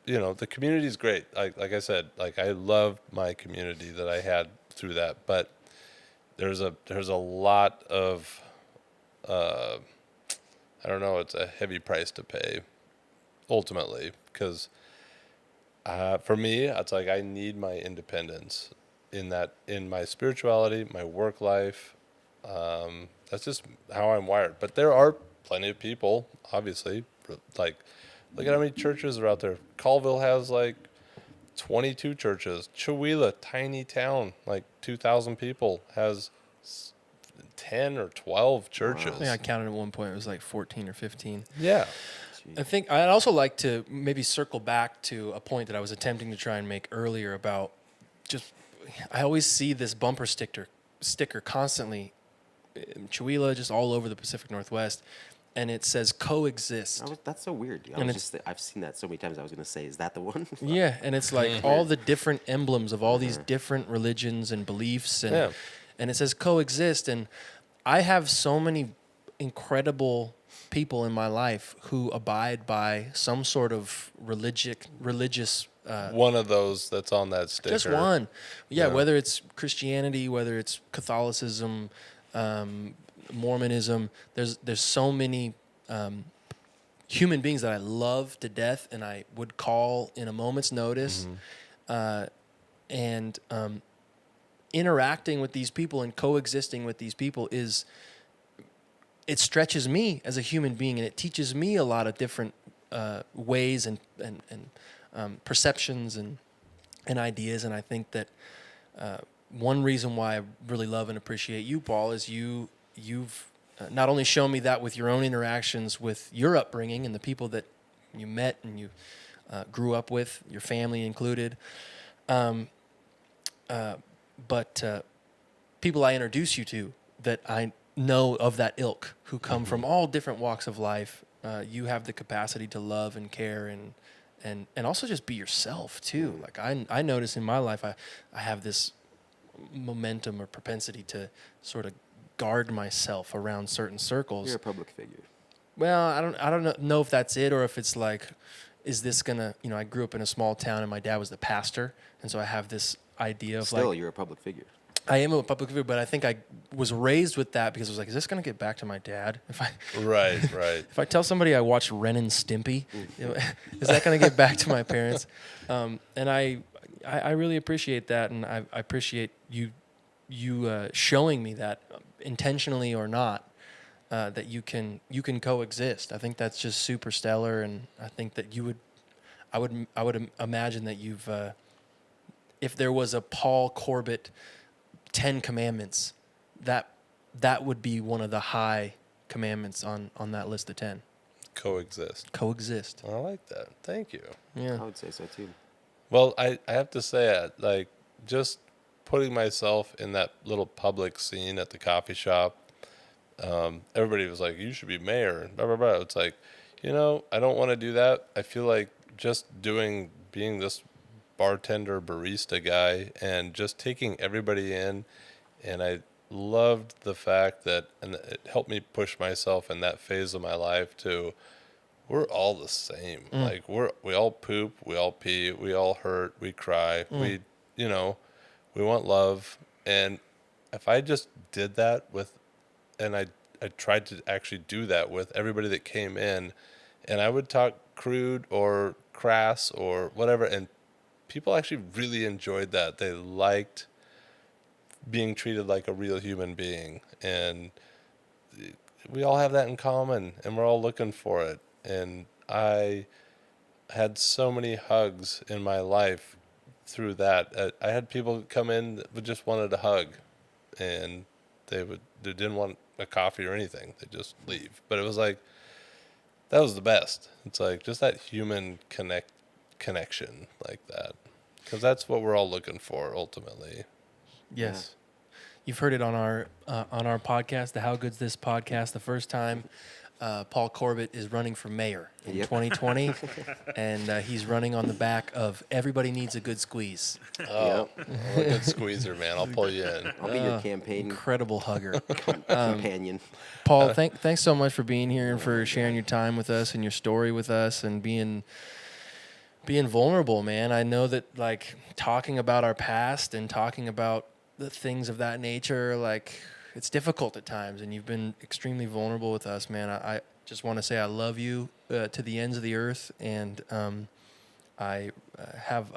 the community is great. Like I said, like I love my community that I had through that, but there's a lot of, I don't know, it's a heavy price to pay ultimately, because for me, it's like I need my independence in my spirituality, my work life. That's just how I'm wired. But there are plenty of people, obviously, like, look at how many churches are out there. Colville has like 22 churches. Chewelah, tiny town, like 2,000 people, has 10 or 12 churches. I think I counted at one point. It was like 14 or 15. Yeah. I think I'd also like to maybe circle back to a point that I was attempting to try and make earlier about just, I always see this bumper sticker constantly in Chewelah, just all over the Pacific Northwest, and it says coexist. That's so weird. I've seen that so many times. I was going to say, is that the one? Yeah, and it's like all the different emblems of all these different religions and beliefs, and it says coexist. And I have so many incredible people in my life who abide by some sort of religious. One of those that's on that sticker. Just one. Yeah, whether it's Christianity, whether it's Catholicism, Mormonism, there's so many human beings that I love to death and I would call in a moment's notice. And interacting with these people and coexisting with these people is it stretches me as a human being, and it teaches me a lot of different ways and perceptions and ideas. And I think that one reason why I really love and appreciate you, Paul, is you've not only shown me that with your own interactions with your upbringing and the people that you met and you grew up with, your family included, but people I introduce you to that I know of that ilk, who come from all different walks of life. You have the capacity to love and care and also just be yourself too. Like I notice in my life, I have this momentum or propensity to sort of guard myself around certain circles. You're a public figure. Well, I don't know if that's it, or if it's like, is this gonna, I grew up in a small town and my dad was the pastor, and so I have this idea of Still, you're a public figure. I am a public figure, but I think I was raised with that because I was like, is this going to get back to my dad? Right. If I tell somebody I watched Ren and Stimpy, is that going to get back to my parents? And I really appreciate that, and I appreciate you showing me that, intentionally or not, that you can coexist. I think that's just super stellar, and I think that I would imagine that you've, if there was a Paul Corbett 10 commandments, that would be one of the high commandments on that list of 10. Coexist. I like that. Thank you. Yeah. I would say so too. Well, I have to say, like, just putting myself in that little public scene at the coffee shop, everybody was like, you should be mayor, and blah, blah, blah. It's like, I don't want to do that. I feel like just being this bartender, barista guy, and just taking everybody in. And I loved the fact that, and it helped me push myself in that phase of my life to, we're all the same. Like we all poop, we all pee, we all hurt, we cry, we want love. And if I just did that and I tried to actually do that with everybody that came in, and I would talk crude or crass or whatever, and people actually really enjoyed that. They liked being treated like a real human being, and we all have that in common, and we're all looking for it. And I had so many hugs in my life through that. I had people come in that just wanted a hug, and they didn't want a coffee or anything. They just leave. But it was like, that was the best. It's like just that human connection like that, because that's what we're all looking for ultimately. Yes. You've heard it on our podcast, the How Good's This podcast. The first time Paul Corbett is running for mayor in 2020, and he's running on the back of Everybody Needs a Good Squeeze. Oh, I'm a good squeezer, man. I'll pull you in. I'll be your campaign Incredible hugger. companion. Paul, thanks so much for being here and for sharing your time with us and your story with us and being vulnerable, man. I know that, like, talking about our past and talking about the things of that nature, like, it's difficult at times, and you've been extremely vulnerable with us, man. I just want to say I love you to the ends of the earth, and I have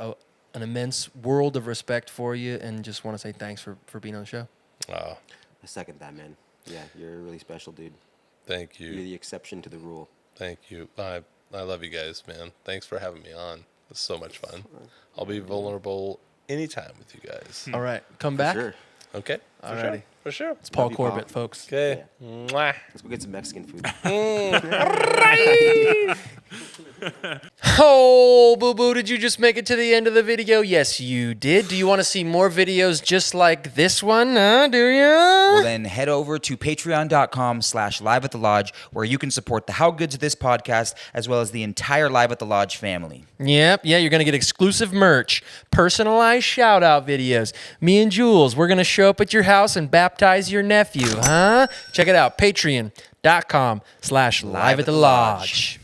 an immense world of respect for you, and just want to say thanks for being on the show. Oh, I second that, man. Yeah, you're a really special dude. Thank you. You're the exception to the rule. Thank you. I love you guys, man. Thanks for having me on. It's so much fun. I'll be vulnerable anytime with you guys. All right, come back. Sure. Okay. Alrighty. For sure. It's Paul you, Corbett, Paul. folks. Okay. Yeah. Mwah. Let's go get some Mexican food. Oh, boo-boo, did you just make it to the end of the video? Yes, you did. Do you want to see more videos just like this one? Do you? Well, then head over to patreon.com/Live at the Lodge, where you can support the How Good's This podcast, as well as the entire Live at the Lodge family. Yep, yeah, you're going to get exclusive merch, personalized shout-out videos. Me and Jules, we're going to show up at your house and baptize your nephew, huh? Check it out, patreon.com/Live at the Lodge.